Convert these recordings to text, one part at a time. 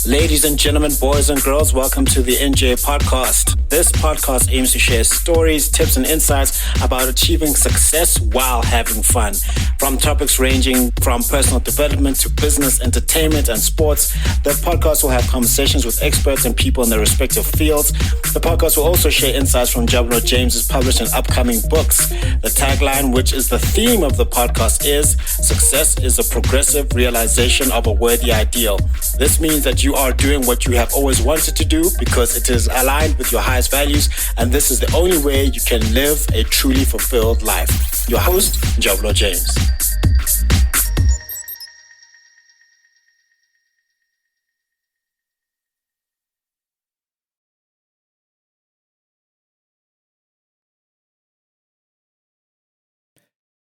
Ladies and gentlemen, boys and girls, welcome to the NJ Podcast. This podcast aims to share stories, tips, and insights about achieving success while having fun. From topics ranging from personal development to business, entertainment, and sports, the podcast will have conversations with experts and people in their respective fields. The podcast will also share insights from Jablo James's published and upcoming books. The tagline, which is the theme of the podcast, is "Success is a progressive realization of a worthy ideal." This means that you are doing what you have always wanted to do because it is aligned with your highest values, and this is the only way you can live a truly fulfilled life. Your host, Jablo James.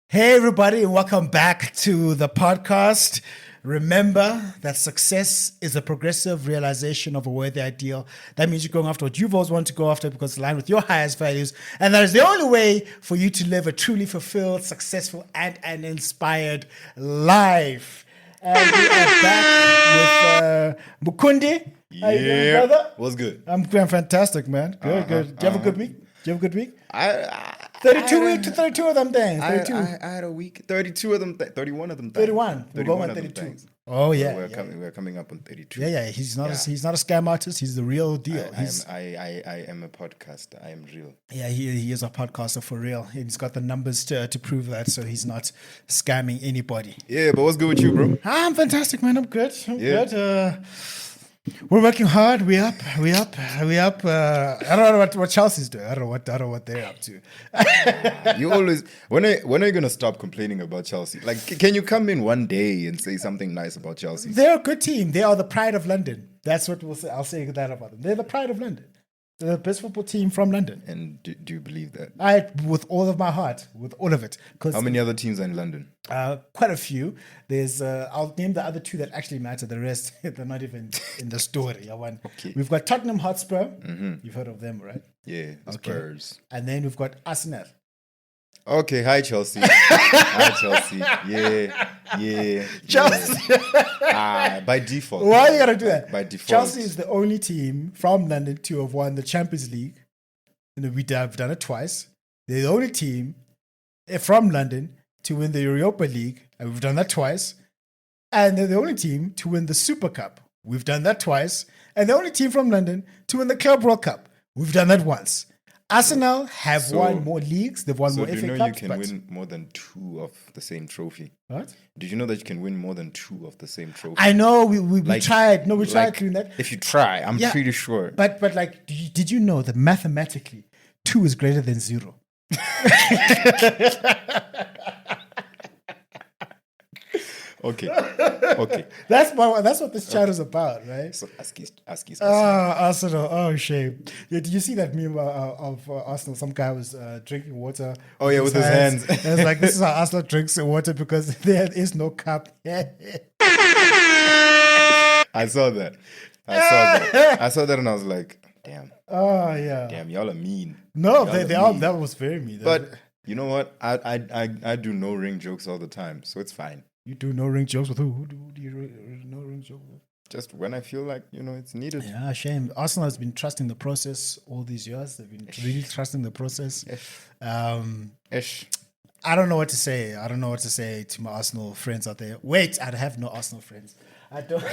Hey everybody, and welcome back to the podcast. Remember that success is a progressive realization of a worthy ideal. That means you're going after what you've always wanted to go after because it's aligned with your highest values. And that is the only way for you to live a truly fulfilled, successful, and an inspired life. And we are back with Mukundi. How you doing, brother? What's good? I'm fantastic, man. Good. Did you have a good week? 32 of them things. 32. I had a week. 32 of them. 31 of them. 31. We're going on 32. Oh yeah. We're coming up on 32. Yeah. He's not a scam artist. He's the real deal. I am a podcaster. I am real. Yeah, he is a podcaster for real. He's got the numbers to prove that. So he's not scamming anybody. Yeah, but what's good with you, bro? I'm fantastic, man. I'm good. Good. We're working hard. We up. I don't know what Chelsea's doing. I don't know what they're up to. You always when are you gonna stop complaining about Chelsea? Like, can you come in one day and say something nice about Chelsea? They're a good team. They are the pride of London. That's what we'll say. I'll say that about them. They're the pride of London. They're the best football team from London. And do you believe that? With all of my heart, with all of it. How many other teams are in London? Quite a few. There's I'll name the other two that actually matter. The rest, they're not even in the story. Okay. We've got Tottenham Hotspur. You've heard of them, right? Yeah, Spurs. And then we've got Arsenal. Okay, hi Chelsea. Hi Chelsea. Yeah. Chelsea. By default. Why are you gonna do that? By default. Chelsea is the only team from London to have won the Champions League. We've done it twice. They're the only team from London to win the Europa League, and we've done that twice. And they're the only team to win the Super Cup. We've done that twice. And the only team from London to win the Club World Cup. We've done that once. Arsenal have won more leagues. They've won more FA Cups. Do you know you can win more than 2 of the same trophy? What? Did you know that you can win more than 2 of the same trophy? I know. We tried. No, we tried doing that. If you try, I'm pretty sure. But like, did you know that mathematically 2 is greater than 0? Okay. That's what this chat is about, right? So ask his Arsenal. Oh, shame. Yeah, did you see that meme of Arsenal? Some guy was drinking water. Oh yeah, with his hands. And it's like, this is how Arsenal drinks water because there is no cup. I saw that. And I was like, damn. Oh yeah. Damn, y'all are mean. No, they are. That was very mean. But you know what? I do no ring jokes all the time, so it's fine. You do no ring jokes with who? Who do you no ring jokes with? Just when I feel like, it's needed. Yeah, shame. Arsenal has been trusting the process all these years. They've been really trusting the process. I don't know what to say. I don't know what to say to my Arsenal friends out there. Wait, I have no Arsenal friends. I don't.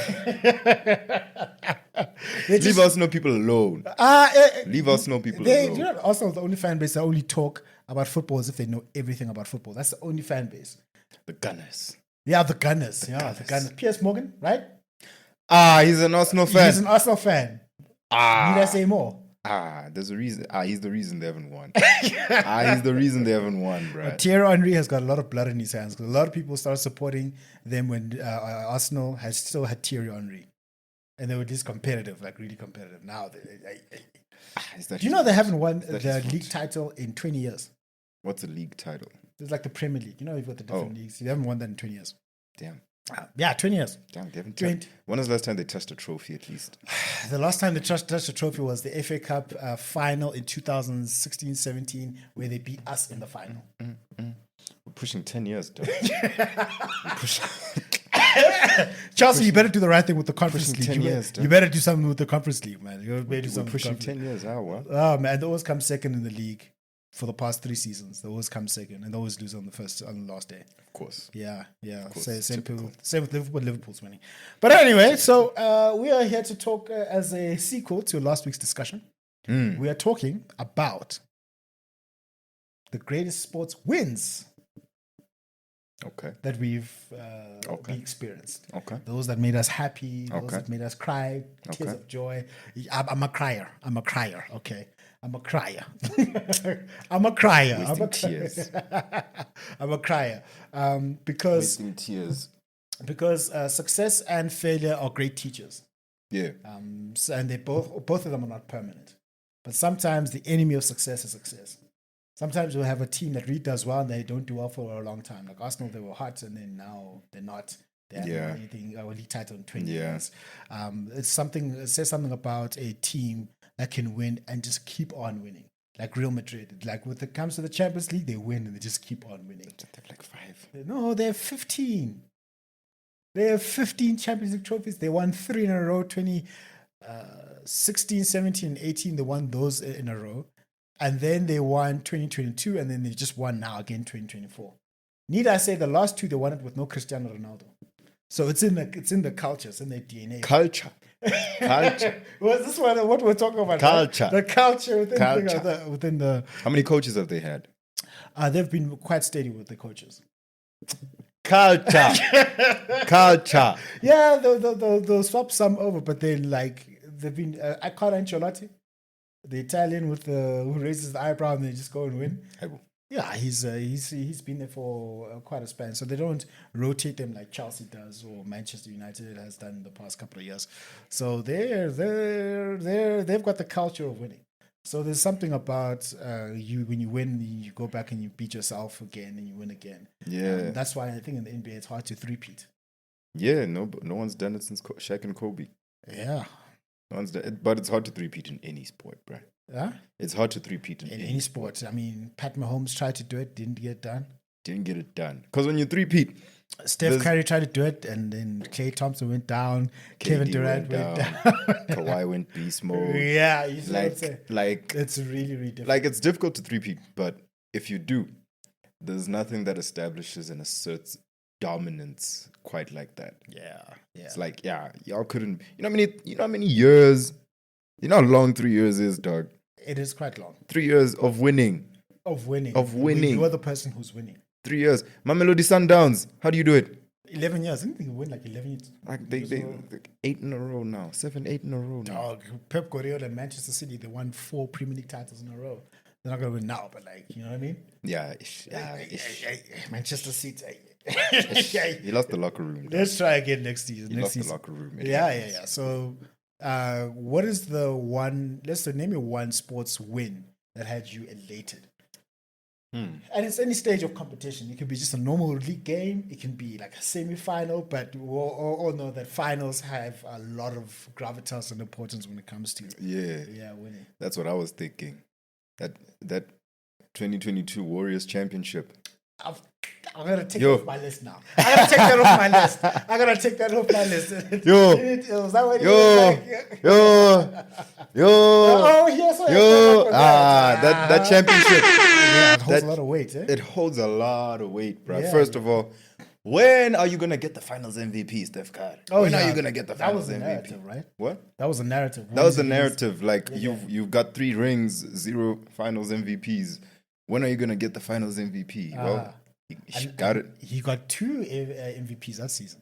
Leave Arsenal people alone. Leave Arsenal people alone. You know, Arsenal is the only fan base that only talk about football as if they know everything about football. That's the only fan base. The Gunners. Yeah, the Gunners. The Gunners. Piers Morgan, right? He's an Arsenal fan. He's an Arsenal fan. Need I say more? There's a reason. He's the reason they haven't won. He's the reason they haven't won, bro. Thierry Henry has got a lot of blood in his hands. A lot of people started supporting them when Arsenal has still had Thierry Henry. And they were just competitive, like really competitive. Now, do you know they haven't won the league title in 20 years? What's a league title? It's like the Premier League. You know, you've got the different leagues. They haven't won that in 20 years. Damn. 20 years. Damn, they haven't. When was the last time they touched a trophy, at least? The last time they touched a trophy was the FA Cup final in 2016-17, where they beat us in the final. We're pushing 10 years, though. Chelsea, you better do the right thing with the Conference pushing League. 10 years, You better do something with the Conference League, man. You better do We're something. pushing with the 10 years. How? What? Oh man, they always come second in the league for the past 3 seasons. They always come second, and they always lose on the last day. Of course. Yeah. course, Same with Liverpool. Liverpool's winning. But anyway, so we are here to talk as a sequel to last week's discussion. We are talking about the greatest sports wins that we've we experienced. Okay. Those that made us happy, those that made us cry, tears of joy. I'm a crier. Okay. I'm a crier. I'm a crier. Wasting tears. I'm a crier. Because Wasting tears. Success and failure are great teachers. Yeah. And they both of them are not permanent. But sometimes the enemy of success is success. Sometimes we'll have a team that really does well and they don't do well for a long time. Like Arsenal, they were hot and then now they're not. They haven't won anything, a league title in 20 years. It says something about a team that can win and just keep on winning. Like Real Madrid. Like when it comes to the Champions League, they win and they just keep on winning. They have like 5. No, they have 15. They have 15 Champions League trophies. They won 3 in a row, 16, 17, and 18. They won those in a row. And then they won 2022, and then they just won now again 2024. Need I say the last 2 they won it with no Cristiano Ronaldo. So it's in the culture, it's in their DNA. Culture. Well, this one what we're talking about? Culture. Right? The culture within the. How many coaches have they had? They've been quite steady with the coaches. Culture. Culture. Yeah, they'll swap some over, but they've been Carlo Ancelotti, the Italian with who raises the eyebrow and they just go and win. Yeah, he's been there for quite a span. So they don't rotate them like Chelsea does or Manchester United has done in the past couple of years. So they've got the culture of winning. So there's something about you when you win, you go back and you beat yourself again and you win again. Yeah, that's why I think in the NBA it's hard to three-peat. Yeah, no one's done it since Shaq and Kobe. Yeah. But it's hard to three-peat in any sport, bro. Yeah? It's hard to three-peat in any sport. I mean, Pat Mahomes tried to do it, didn't get it done. Didn't get it done. Because when you three-peat... Steph Curry tried to do it, and then Klay Thompson went down, Kevin Durant went down. Kawhi went beast mode. Yeah, you see what I'm saying? Like... It's really, really difficult. Like, it's difficult to three-peat, but if you do, there's nothing that establishes and asserts dominance quite like that. Yeah. It's like, y'all couldn't... You know how many years... You know how long 3 years is, dog? It is quite long. 3 years of winning. Of winning. You are the person who's winning. 3 years. Mamelodi Sundowns. How do you do it? 11 years. I think they win like 11 years. Like they 8 in a row now. 8 in a row now. Dog. Pep Guardiola and Manchester City, they won 4 Premier League titles in a row. They're not going to win now, but you know what I mean? Yeah. Manchester City. He lost the locker room. Let's try again next season. He lost the locker room. Yeah. So, what is the one? Name me one sports win that had you elated. And it's any stage of competition. It could be just a normal league game. It can be like a semi-final, but we all know that finals have a lot of gravitas and importance when it comes to winning. That's what I was thinking. That 2022 Warriors Championship. I'm gonna take it off my list now. I gotta take that off my list. Was that what that championship. Yeah, it holds a lot of weight. It holds a lot of weight, bro. Yeah, First of all, when are you gonna get the Finals MVP, Steph Curry? When are you gonna get the Finals MVP? Narrative, right? What? That was a narrative. That was the narrative. Like you've got 3 rings, 0 Finals MVPs. When are you gonna get the Finals MVP? Well, he got it. He got 2 MVPs that season.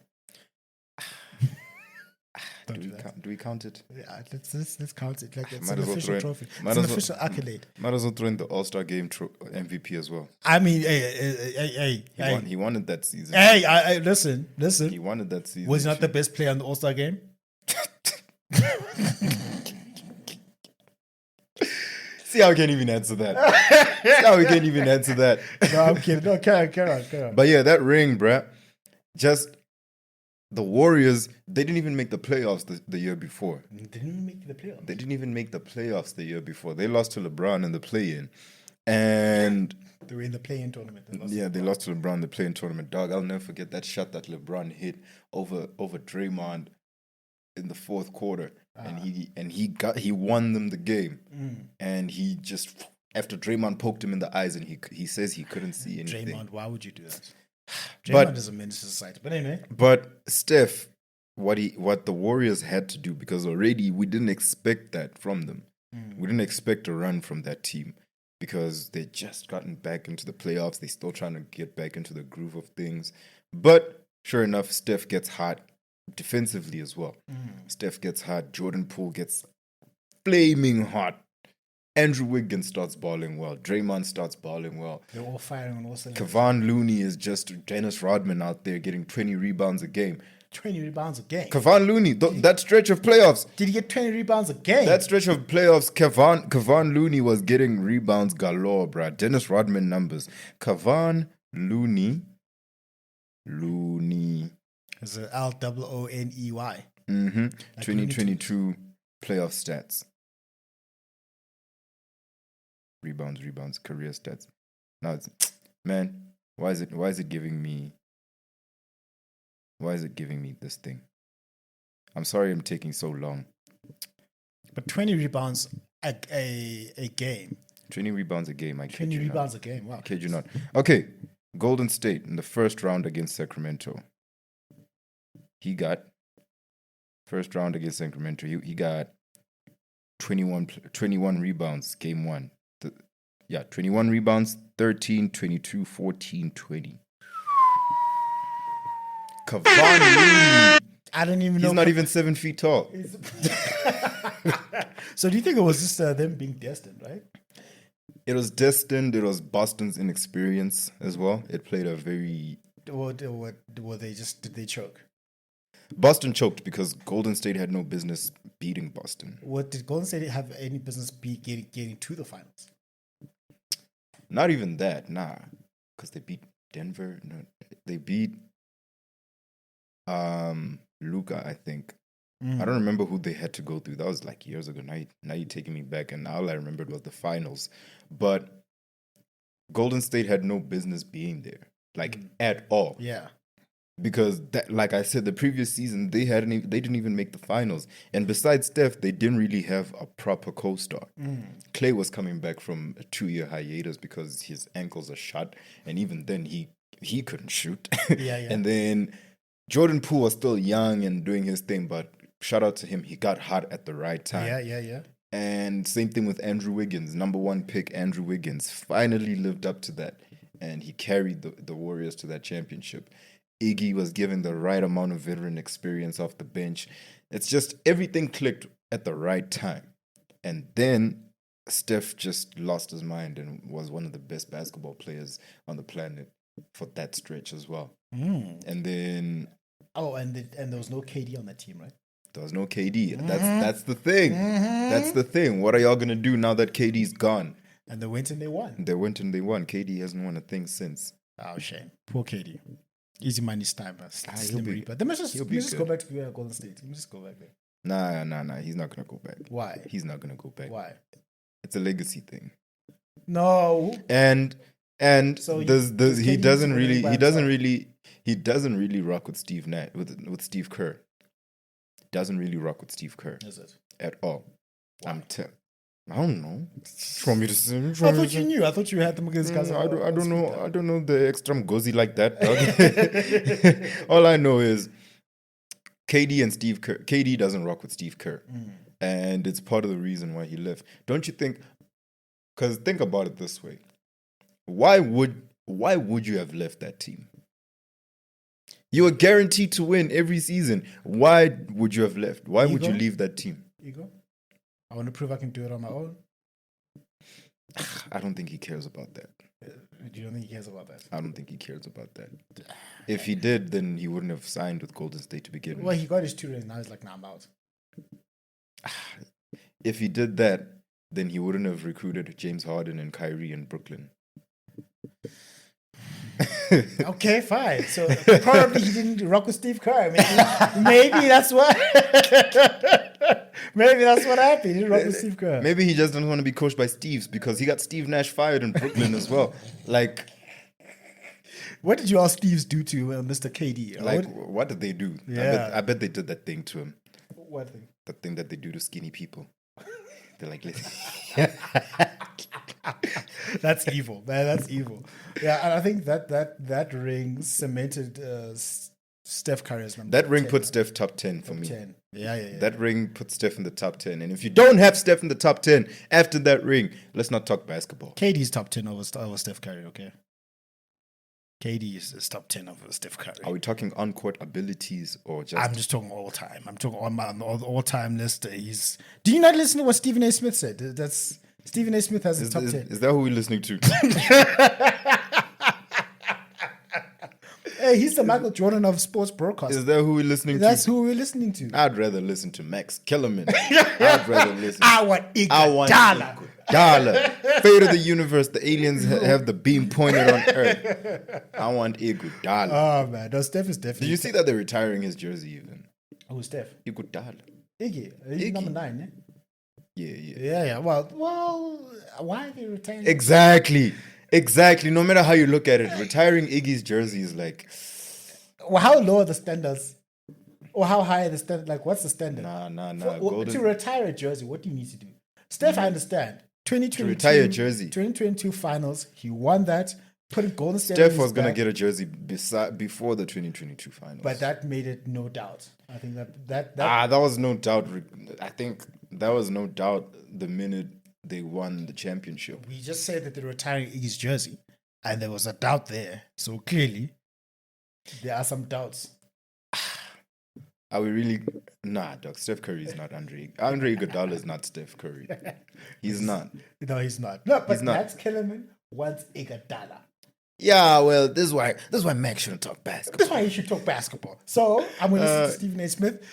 Do we count it? Yeah, let's count it. Like it's an official trophy. It's an official accolade. Might as well throw in the All-Star Game MVP as well. I mean, hey. He wanted that season. Hey, listen. He wanted that season. Was he not the best player in the All-Star Game? See how we can't even answer that. No, I'm kidding. No, carry on. But yeah, that ring, bruh. Just the Warriors, they didn't even make the playoffs the year before. They didn't even make the playoffs. They didn't even make the playoffs the year before. They lost to LeBron in the play-in. And They were in the play-in tournament. they lost to LeBron, the play-in tournament. Dog, I'll never forget that shot that LeBron hit over Draymond in the fourth quarter, and he won them the game. And he just, after Draymond poked him in the eyes, and he says he couldn't see anything. Draymond, why would you do that? Draymond is a menace to society. But anyway. But Steph, what the Warriors had to do, because already we didn't expect that from them. We didn't expect a run from that team because they just gotten back into the playoffs. They're still trying to get back into the groove of things. But sure enough, Steph gets hot defensively as well. Steph gets hot. Jordan Poole gets flaming hot. Andrew Wiggins starts balling well. Draymond starts balling well. They're all firing on all cylinders. Kevon Looney is just Dennis Rodman out there getting 20 rebounds a game. 20 rebounds a game. Kevon Looney, that stretch of playoffs. Did he get 20 rebounds a game? That stretch of playoffs, Kevon Looney was getting rebounds galore, bruh. Dennis Rodman numbers. Kevon Looney. It's an L-O-O-N-E-Y. 2022 playoff stats. Rebounds, career stats. Now it's, man, why is it giving me this thing? I'm sorry I'm taking so long. But 20 rebounds a game. 20 rebounds a game. 20 rebounds a game. Wow. I kid you not. Okay, Golden State in the first round against Sacramento. He got first round against Sacramento. He got 21 rebounds game 1. 21 rebounds, 13, 22, 14, 20. Kevon Looney. I don't even know. He's not even 7 feet tall. So do you think it was just them being destined, right? It was destined. It was Boston's inexperience as well. It played a very... Did they choke? Boston choked because Golden State had no business beating Boston. Did Golden State have any business getting to the finals? Not even that, nah. Because they beat Denver. No, they beat Luka, I think. I don't remember who they had to go through. That was like years ago. Now you're taking me back, and all I remembered was the finals. But Golden State had no business being there, like at all. Yeah. Because that, like I said, the previous season they didn't even make the finals. And besides Steph, they didn't really have a proper co-star. Clay was coming back from a 2-year hiatus because his ankles are shot, and even then he couldn't shoot. Yeah. And then Jordan Poole was still young and doing his thing, but shout out to him, he got hot at the right time. Yeah. And same thing with Andrew Wiggins, number 1 pick Andrew Wiggins finally lived up to that, and he carried the Warriors to that championship. Iggy was given the right amount of veteran experience off the bench. It's just everything clicked at the right time. And then Steph just lost his mind and was one of the best basketball players on the planet for that stretch as well. And then... Oh, and there was no KD on that team, right? There was no KD. That's the thing. That's the thing. What are y'all going to do now that KD's gone? And they went and they won. KD hasn't won a thing since. Oh, shame. Poor KD. Easy money's time. Slim Reaper. They must just go back to Golden State. Let me just go back there. Nah. He's not going to go back. Why? He's not going to go back. Why? It's a legacy thing. No. And So he doesn't really rock with Steve Nash with Steve Kerr. Doesn't really rock with Steve Kerr. Is it? At all. I don't know. Want me to say? I thought you knew. I thought you had them against guys. I don't know. I don't know the extra gozi like that. Dog. All I know is KD and Steve Kerr. KD doesn't rock with Steve Kerr, and it's part of the reason why he left. Don't you think? Because think about it this way: why would you have left that team? You were guaranteed to win every season. Why would you have left? Why would you leave that team? Ego. I want to prove I can do it on my own. I don't think he cares about that. You don't think he cares about that? I don't think he cares about that. If he did, then he wouldn't have signed with Golden State to begin with. Well, he got his 2 rings. Now he's like, nah, I'm out. If he did that, then he wouldn't have recruited James Harden and Kyrie in Brooklyn. Okay, fine. So probably he didn't rock with Steve Kerr. Maybe that's why. Maybe that's what happened. He robbed Steve Kerr. Maybe he just doesn't want to be coached by Steve's because he got Steve Nash fired in Brooklyn as well. Like, what did you all Steves do to Mr. KD? like what did they do? Yeah. I bet they did that thing to him. What thing? The thing that they do to skinny people. They're like, listen. That's evil, man. That's evil. Yeah, and I think that ring cemented Steph Curry's number. That ring 10, puts Steph top 10 for top me. 10. Yeah. That ring puts Steph in the top 10. And if you don't have Steph in the top 10 after that ring, let's not talk basketball. KD's top 10 over Steph Curry, okay? KD is top 10 over Steph Curry. Are we talking on-court abilities or just... I'm just talking all time. I'm talking on my all-time list. Do you not listen to what Stephen A. Smith said? That's Stephen A. Smith has a top 10. Is that who we're listening to? Hey, he's the Michael Jordan of sports broadcasting. Is that who we're listening to? That's who we're listening to. I'd rather listen to Max Kellerman. I'd rather listen. I want Iguodala. Iguodala. Fate of the universe. The aliens have the beam pointed on Earth. I want Iguodala. Oh, man. No, Steph is definitely... Did you see that they're retiring his jersey even? Who's Steph? Iguodala. Iggy. He's Iggy. number 9, eh? Yeah. Well, why are they retiring? Exactly. No matter how you look at it, retiring Iggy's jersey is like... Well, how low are the standards? Or how high are the standards? Like, what's the standard? Nah. To retire a jersey, what do you need to do? Steph, I understand. 2022, To retire a jersey. 2022 finals, he won that. Put a Golden State. Steph was going to get a jersey before the 2022 finals. But that made it no doubt. I think that that was no doubt. I think that was no doubt the minute they won the championship. We just said that they're retiring Iggy's jersey, and there was a doubt there. So clearly, there are some doubts. Are we really? Nah, dog. Steph Curry is not Andre. Andre Iguodala is not Steph Curry. He's not. No, he's not. No, but He's not. Max Kellerman wants Iguodala. Yeah, well, this is why Max shouldn't talk basketball. That's why you should talk basketball. So I'm going to listen to Stephen A. Smith.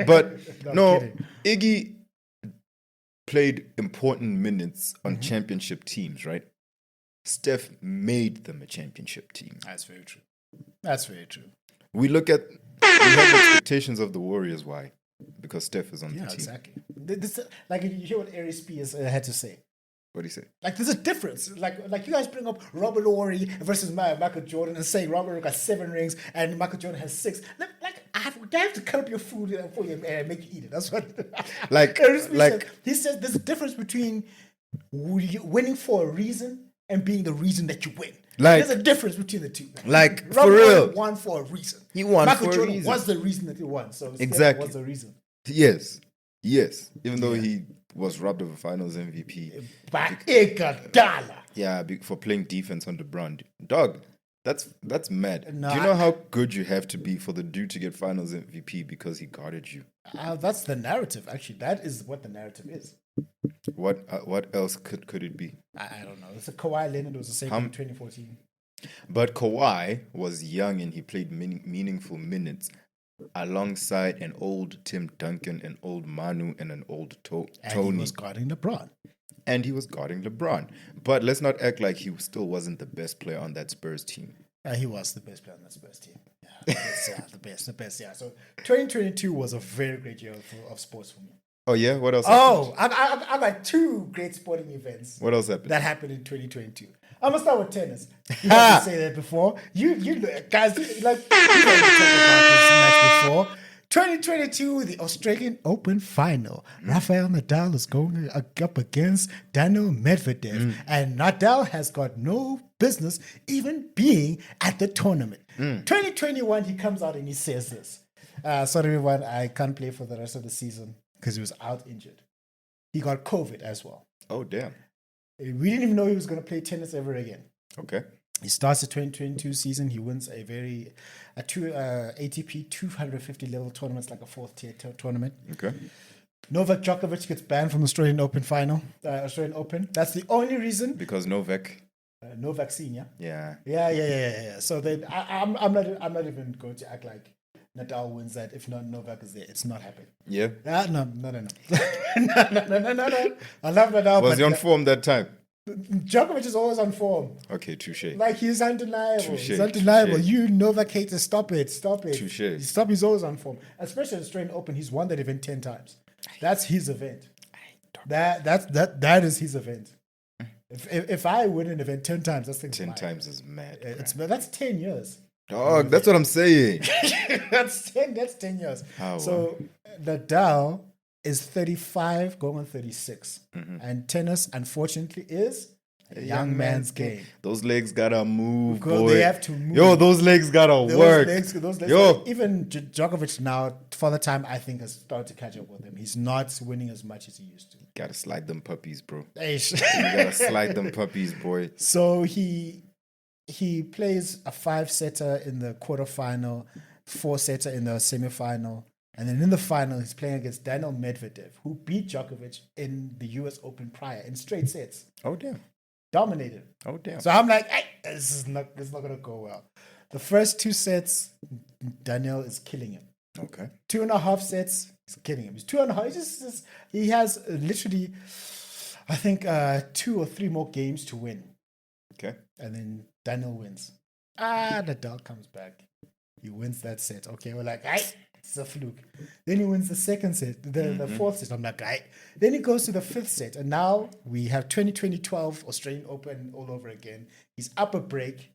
But no, kidding. Iggy played important minutes on championship teams, right? Steph made them a championship team. That's very true. That's very true. We have expectations of the Warriors. Why? Because Steph is on the team. Exactly. This, like you hear what Ari Spears had to say. What do you say? Like there's a difference. Like you guys bring up Robert Horry versus Michael Jordan and saying Robert Horry got 7 rings and Michael Jordan has 6. Like I have to cut up your food for you and make you eat it. That's what. Ari Spears said. He says there's a difference between winning for a reason and being the reason that you win. There's a difference between the two. Like Robert for real, Horry won for a reason. He won Michael for Jordan a reason. was the reason that he won. So exactly was the reason. Yes. Even though he was robbed of a Finals MVP By Iguodala. Yeah, for playing defense on LeBron. Dog, that's mad. No, Do you know how good you have to be for the dude to get Finals MVP because he guarded you? That's the narrative. Actually, that is what the narrative is. What else could it be? I don't know. It's a Kawhi Leonard was the same in 2014. But Kawhi was young and he played meaningful minutes alongside an old Tim Duncan, an old Manu, and an old Tony. And he was guarding LeBron. But let's not act like he still wasn't the best player on that Spurs team. He was the best player on that Spurs team. Yeah, the best. Yeah. So 2022 was a very great year of sports for me. Oh yeah, what else? Oh, I've had 2 great sporting events. What else happened? That happened in 2022. I'm gonna start with tennis. You had to say that before. You guys like you talked about this match before. 2022, the Australian Open final. Rafael Nadal is going up against Daniil Medvedev, and Nadal has got no business even being at the tournament. 2021, he comes out and he says this. Sorry, everyone, I can't play for the rest of the season because he was out injured. He got COVID as well. Oh, damn. We didn't even know he was going to play tennis ever again. Okay. He starts the 2022 season. He wins a ATP 250 level tournament, it's like a 4th tier tournament. Okay. Novak Djokovic gets banned from the Australian Open final. Australian Open. That's the only reason. Because Novak. No vaccine, yeah. Yeah. Yeah. So then I'm not even going to act like Nadal wins that. If not, Novak is there. It's not happening. Yeah. No. No. I love Nadal. Was he on form that time? Djokovic is always on form. Okay, touche. Like he's undeniable. Touché, He's undeniable. touché. You Novak haters, stop it. Touché. He's always on form. Especially the Australian Open, he's won that event 10 times. That's his event. That is his event. If I win an event 10 times, that's 10 times is mad. That's 10 years. Dog, that's what I'm saying. That's 10 years. How, So Nadal is 35 going on 36. And tennis, unfortunately, is a young man's game. Those legs gotta move, Because boy. they have to move. Yo, those legs gotta work. Those legs, Yo. even Djokovic now, for the time, I think has started to catch up with him. He's not winning as much as he used to. Gotta slide them puppies, bro. Eish. You gotta slide them puppies, boy. So he plays a 5-setter in the quarterfinal, 4-setter in the semifinal, and then in the final he's playing against Daniel Medvedev, who beat Djokovic in the US Open prior in straight sets. Oh damn. Dominated. Oh damn. So I'm like, hey, this is not gonna go well. The first 2 sets, Daniel is killing him. Okay. 2.5 sets, he's killing him. He's 2.5. He has literally, I think, 2 or 3 more games to win. Okay. And then Daniel wins. Nadal comes back. He wins that set. Okay, we're like, aye, it's a fluke. Then he wins the second set, the fourth set. I'm like, aye. Then he goes to the 5th set. And now we have 2012 Australian Open all over again. He's up a break.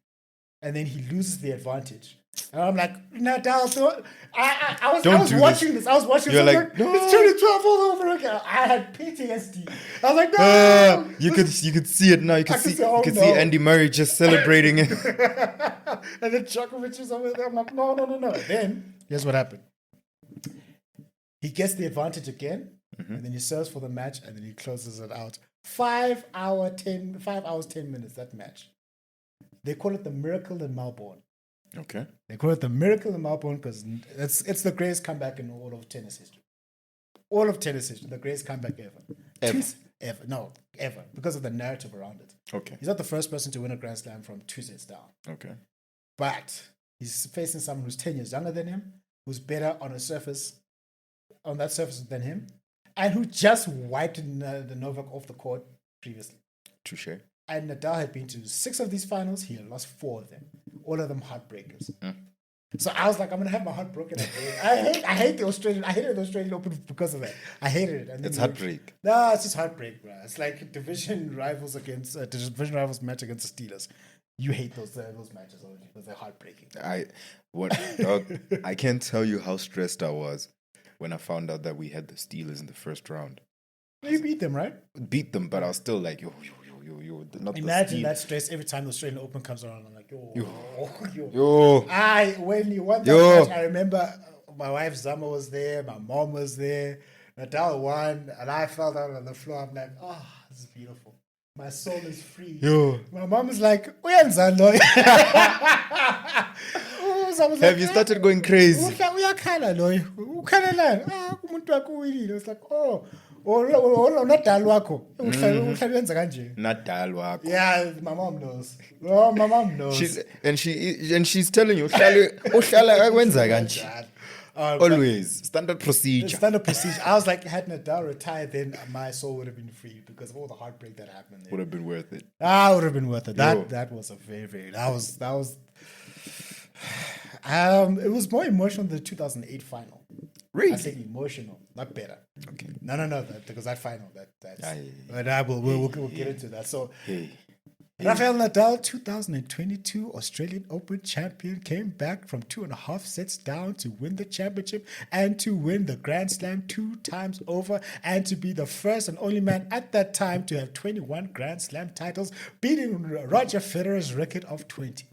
And then he loses the advantage. And I'm like, Nadal, I was watching this. I was watching this. You're I was like, no. It's 2012 all over again. I had PTSD. I was like, no. You could see it now. You could see no. Andy Murray just celebrating it. And then Djokovic is over there. I'm like, no. Then, here's what happened. He gets the advantage again, and then he serves for the match, and then he closes it out. 5 hours, 10 minutes, that match. They call it the Miracle in Melbourne. Okay. They call it the Miracle in Melbourne because it's the greatest comeback in all of tennis history. All of tennis history, the greatest comeback ever. Ever. Because of the narrative around it. Okay. He's not the first person to win a Grand Slam from 2 sets down. Okay. But he's facing someone who's 10 years younger than him, who's better on that surface than him, and who just wiped the Novak off the court previously. Touche. And Nadal had been to 6 of these finals. He had lost 4 of them. All of them heartbreakers. So I was like, I'm gonna have my heart broken. I hate the Australian. I hated the Australian Open because of that. I hated it. And It's heartbreak. No, it's just heartbreak, bro. It's like division rivals match against the Steelers. You hate those matches already because they're heartbreaking. I can't tell you how stressed I was when I found out that we had the Steelers in the first round. You beat them, right? Beat them, but I was still like, yo. Not Imagine that stress every time the Australian Open comes around. I'm like, yo. When you won that match, I remember my wife Zama was there, my mom was there, Nadal won, and I fell down on the floor. I'm like, oh, this is beautiful. My soul is free. Yo. My mom is like, uyenzani lo? Have you started going crazy? Uyakhala lo. Ukhalelani? Umuntu wakho uwinile. It's like, oh. Nadal wakho uhlala wenza kanje. Nadal wakho. Yeah, my mom knows. Oh, my mom knows. She's telling you uhlala wenza kanje. Always standard procedure. I was like, had Nadal retired, then my soul would have been free because of all the heartbreak that happened there. Would have been worth it. Would have been worth it. That was a very that was. It was more emotional than the 2008 final. Really? I said emotional, not better. Okay. No, because that final, but we'll get into that. So, Rafael Nadal, 2022 Australian Open champion, came back from 2.5 sets down to win the championship and to win the Grand Slam 2 times over and to be the first and only man at that time to have 21 Grand Slam titles, beating Roger Federer's record of 20.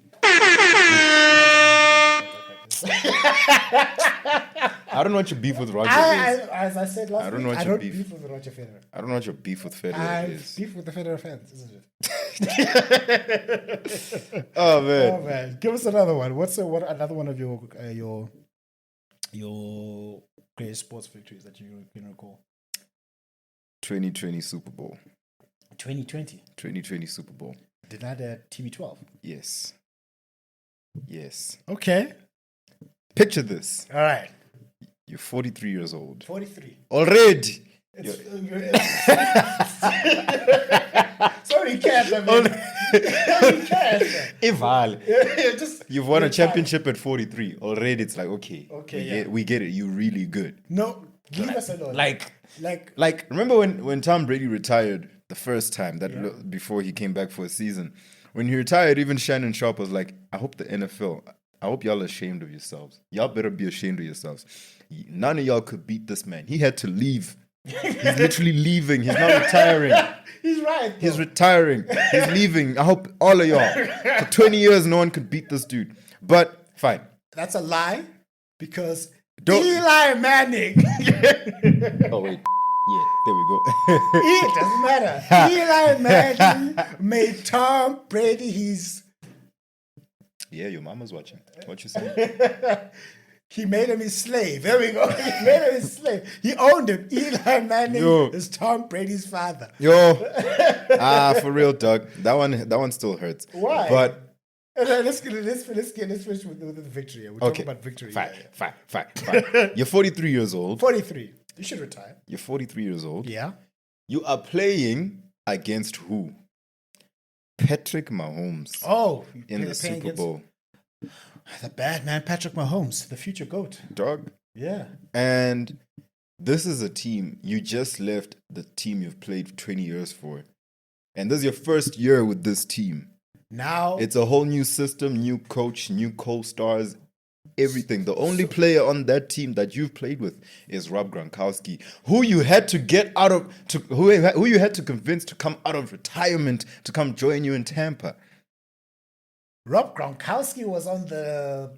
I don't know what your beef with Roger is. As I said last week, I don't beef with Roger Federer. I don't know what your beef with Federer is. Beef with the Federer fans, isn't it? Oh man! Give us another one. What's another one of your greatest sports victories that you can recall? 2020 Super Bowl. 2020 Super Bowl. Did that TB12? Yes. Okay. Picture this. All right. You're 43 years old. 43. Already. Sorry, Cash. Ival. You've won a championship at 43. Already, it's like, okay. Yeah. We get it. You're really good. No, Leave us alone. Like, Like remember when Tom Brady retired the first time before he came back for a season? When he retired, even Shannon Sharp was like, I hope the NFL, I hope y'all are ashamed of yourselves. Y'all better be ashamed of yourselves. None of y'all could beat this man. He had to leave. He's literally leaving. He's not retiring. he's right. He's retiring. He's leaving. I hope all of y'all. For 20 years, no one could beat this dude. But fine. That's a lie because Don't- Eli Manning. Oh, wait. Yeah, there we go. It doesn't matter. Eli Manning made Tom Brady his. Yeah, your mama's watching. What you saying? He made him his slave. There we go. He made him his slave. He owned him. Eli Manning is Tom Brady's father. Yo. For real, Doug. That one still hurts. Why? But let's finish with the victory. We're talking about victory. Fine. You're 43 years old. 43. You should retire. You're 43 years old. Yeah. You are playing against who? Patrick Mahomes. Oh, in the Super Bowl. The bad man, Patrick Mahomes, the future GOAT. Dog. Yeah. And this is a team. You just left the team you've played 20 years for. And this is your first year with this team. Now it's a whole new system, new coach, new co-stars, everything. The only player on that team that you've played with is Rob Gronkowski, who you had to get out of, who you had to convince to come out of retirement to come join you in Tampa. Rob Gronkowski was on the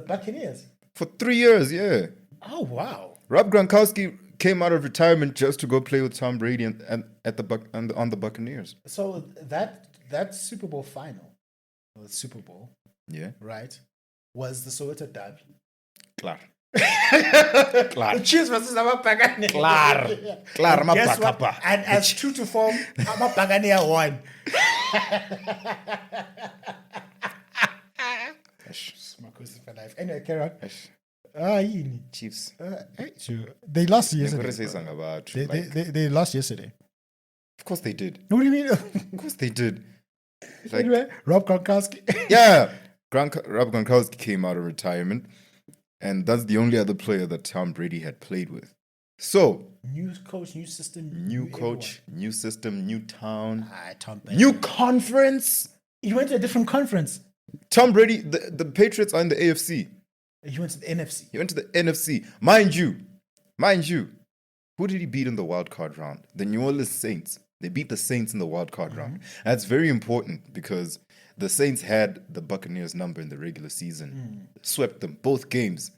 Buccaneers for 3 years. Yeah. Oh wow. Rob Gronkowski came out of retirement just to go play with Tom Brady and on the Buccaneers. So that Super Bowl final, the Super Bowl, yeah, right, was the Soweto Derby. Claro. The Chiefs versus Amapagania. Claro. And as true to form, Amapagania won. Marcus for life. Anyway, carry on. Chiefs. They lost yesterday. Say something about they lost yesterday. Of course they did. What do you mean? Of course they did. Anyway, Rob Gronkowski. Yeah. Rob Gronkowski came out of retirement, and that's the only other player that Tom Brady had played with. So, new coach, new system, new coach, everyone. New system, new town, Tom Brady. New conference. He went to a different conference. Tom Brady, the Patriots are in the AFC. He went to the NFC. He went to the NFC. Mind you, who did he beat in the wild card round? The New Orleans Saints. They beat the Saints in the wild card round. That's very important because the Saints had the Buccaneers number in the regular season. Swept them both games.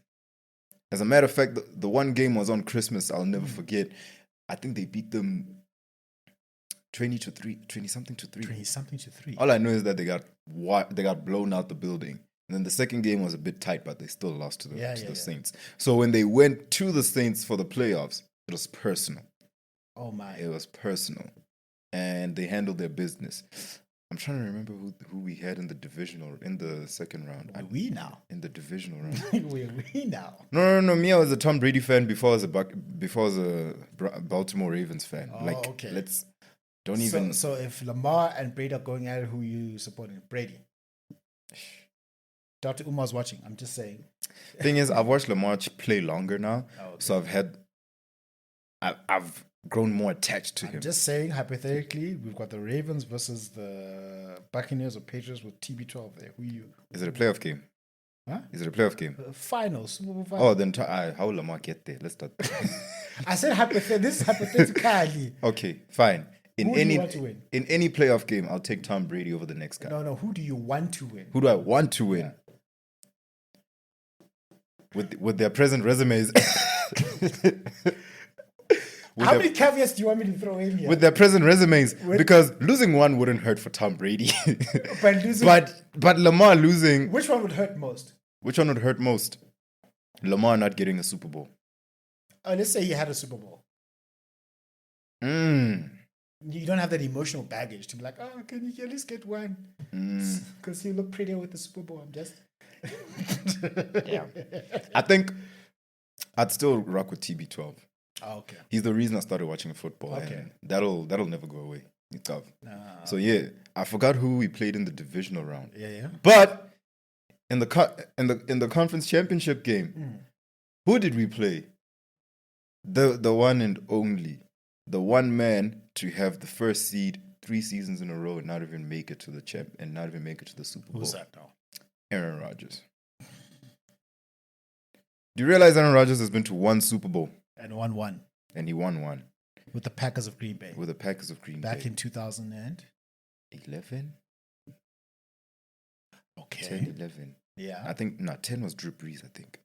As a matter of fact, the one game was on Christmas. I'll never forget. I think they beat them 20-something to 3. 20-something to 3. All I know is that they got blown out the building. And then the second game was a bit tight, but they still lost to the Saints. So when they went to the Saints for the playoffs, it was personal. Oh my! It was personal, and they handled their business. I'm trying to remember who we had in the second round. We now in the divisional round. we now. No. Me, I was a Tom Brady fan before I was a Baltimore Ravens fan. Okay. So if Lamar and Brady are going at it, who are you supporting? Brady. Dr. Umar's watching. I'm just saying. Thing is, I've watched Lamar play longer now, so I've grown more attached to him. Just saying, hypothetically, we've got the Ravens versus the Buccaneers or Patriots with TB12 there. Who you? Is it a playoff game? Huh? Is it a playoff game? Final, Super Bowl final. Oh, then how will Lamar get there? Let's start. I said this is hypothetically. Okay, fine. Who do you want to win? In any playoff game, I'll take Tom Brady over the next guy. No. Who do you want to win? Who do I want to win? Yeah. With their present resumes. How many caveats do you want me to throw in here? With their present resumes, because losing one wouldn't hurt for Tom Brady. but Lamar losing. Which one would hurt most? Which one would hurt most? Lamar not getting a Super Bowl. Let's say he had a Super Bowl. You don't have that emotional baggage to be like, oh, can you at least get one? Because you look prettier with the Super Bowl. I'm just. Yeah. I think I'd still rock with TB12. Oh, okay. He's the reason I started watching football. Okay. And that'll never go away. It's tough. So yeah, I forgot who we played in the divisional round. Yeah. But in the conference championship game, who did we play? The one and only. The one man to have the first seed 3 seasons in a row and not even make it to the and not even make it to the Super Bowl. Who's that now? Aaron Rodgers. Do you realize Aaron Rodgers has been to 1 Super Bowl? And won one. And he won 1. With the Packers of Green Bay. With the Packers of Green Bay. Back in 2011? Okay. 10, 11. Yeah. I think, 10 was Drew Brees, I think.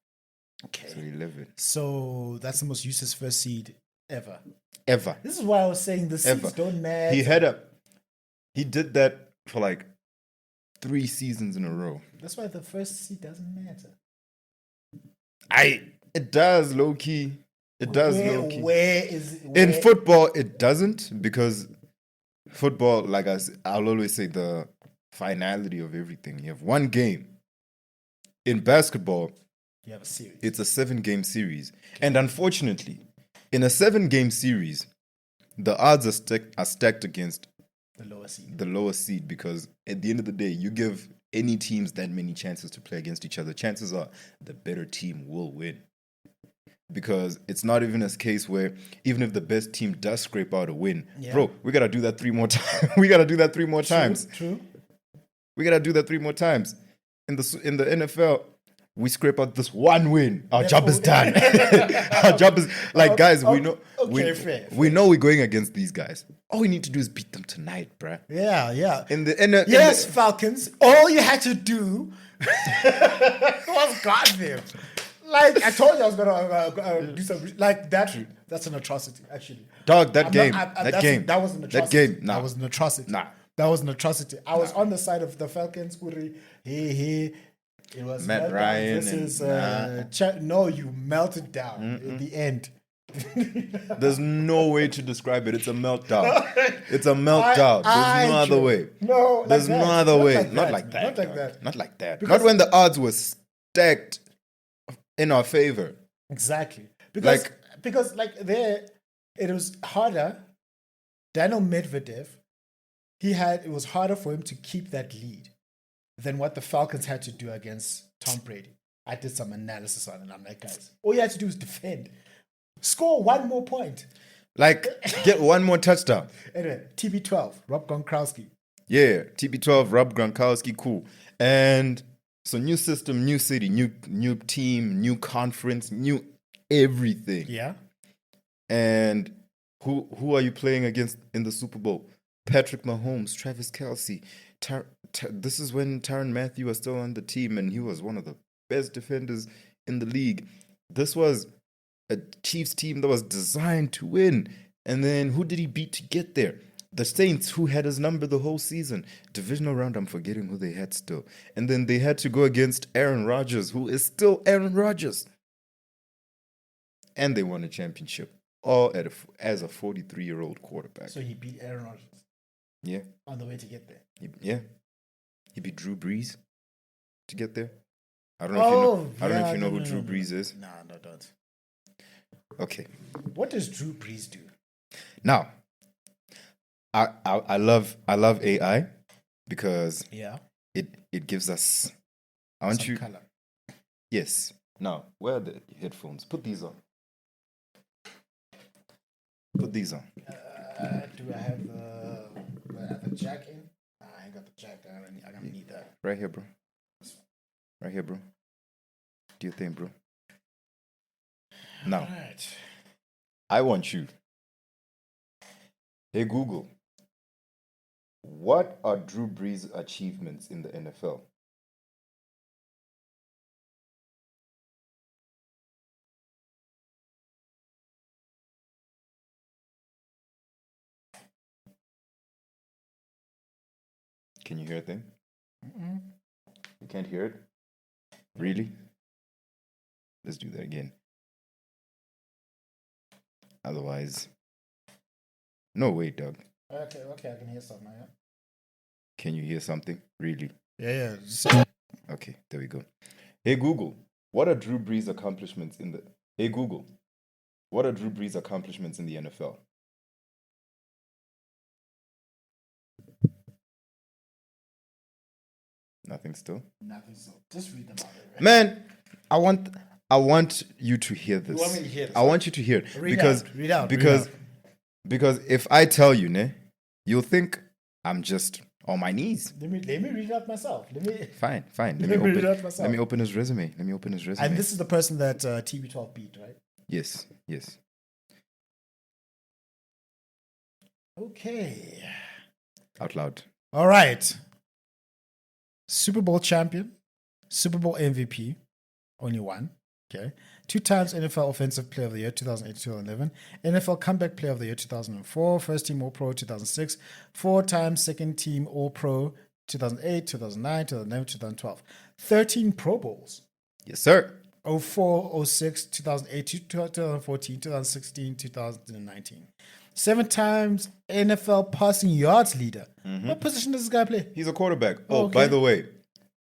Okay. So 11. So that's the most useless first seed ever. Ever. This is why I was saying the seeds don't matter. He did that for like 3 seasons in a row. That's why the first seed doesn't matter. It does, low key. It does, low key. In Where? football, it doesn't, because football, like I'll always say, the finality of everything. You have 1 game. In basketball, You have a series. it's a 7-game series. And unfortunately, in a 7-game series, the odds are stacked against the lower seed. Because at the end of the day, you give any teams that many chances to play against each other, chances are the better team will win. Because it's not even a case where even if the best team does scrape out a win, bro, we gotta do that 3 more times. We gotta do that 3 more times. True. We gotta do that 3 more times. In the NFL, we scrape out this 1 win. Our job is done. Our job is guys. We know. Fair. We know we're going against these guys. All we need to do is beat them tonight, bruh. Yeah. Yes, Falcons. All you had to do was guard them. Like I told you, I was gonna do some like that. That's an atrocity, actually. Dog, that game. That was an atrocity. That game. Nah. That was an atrocity. Nah. That was an atrocity. I was on the side of the Falcons. It was Matt Ryan versus, no, you melted down in the end. There's no way to describe it. It's a meltdown. It's a meltdown. There's no other way. No, there's no other way. Not like that. Not like that. Not when the odds were stacked in our favor. Exactly. Because there, it was harder. Daniel Medvedev, it was harder for him to keep that lead than what the Falcons had to do against Tom Brady. I did some analysis on it, and I'm like, guys, all you had to do is defend. Score 1 more point. Like, get 1 more touchdown. Anyway, TB12, Rob Gronkowski. Yeah, TB12, Rob Gronkowski, cool. And so new system, new city, new team, new conference, new everything. Yeah. And who are you playing against in the Super Bowl? Patrick Mahomes, Travis Kelce. This is when Tyrann Mathieu was still on the team, and he was one of the best defenders in the league. This was a Chiefs team that was designed to win. And then who did he beat to get there? The Saints, who had his number the whole season. Divisional round, I'm forgetting who they had still. And then they had to go against Aaron Rodgers, who is still Aaron Rodgers. And they won a championship, all as a 43-year-old quarterback. So he beat Aaron Rodgers. Yeah. On the way to get there. He beat Drew Brees to get there. I don't know if you know who Drew Brees is. No, don't. Okay. What does Drew Brees do? Now, I love AI because it gives us. I want you. Color. Yes. Now, where are the headphones? Put these on. Put these on. Do I have the jack in? I ain't got the jack. I'm gonna need that. Right here, bro. Right here, bro. Do your thing, bro. Now, right. I want you. Hey, Google. What are Drew Brees' achievements in the NFL? Can you hear a thing? You can't hear it? Really? Let's do that again. Otherwise... No, wait, Doug. Okay, I can hear something. Yeah. Can you hear something? Really? Yeah. Okay, there we go. Hey, Google, what are Drew Brees' accomplishments in the... Hey, Google, what are Drew Brees' accomplishments in the NFL? Nothing still? Nothing still. Just read them out. Right? Man, I I want you to hear this. You want me to hear this? I want you to hear it. Read out. Because if I tell you, ne, you'll think I'm just on my knees. Let me read it out myself. Fine. Let me read it out myself. Let me open his resume. And this is the person that TB12 beat, right? Yes. Okay. Out loud. All right. Super Bowl champion, Super Bowl MVP, only one. Okay. 2 times NFL Offensive Player of the Year, 2008-2011. NFL Comeback Player of the Year, 2004. First Team All-Pro, 2006. 4 times Second Team All-Pro, 2008, 2009, 2011, 2012. 13 Pro Bowls. Yes, sir. 04, 06, 2008, 2014, 2016, 2019. 7 times NFL passing yards leader. What position does this guy play? He's a quarterback. Okay. By the way,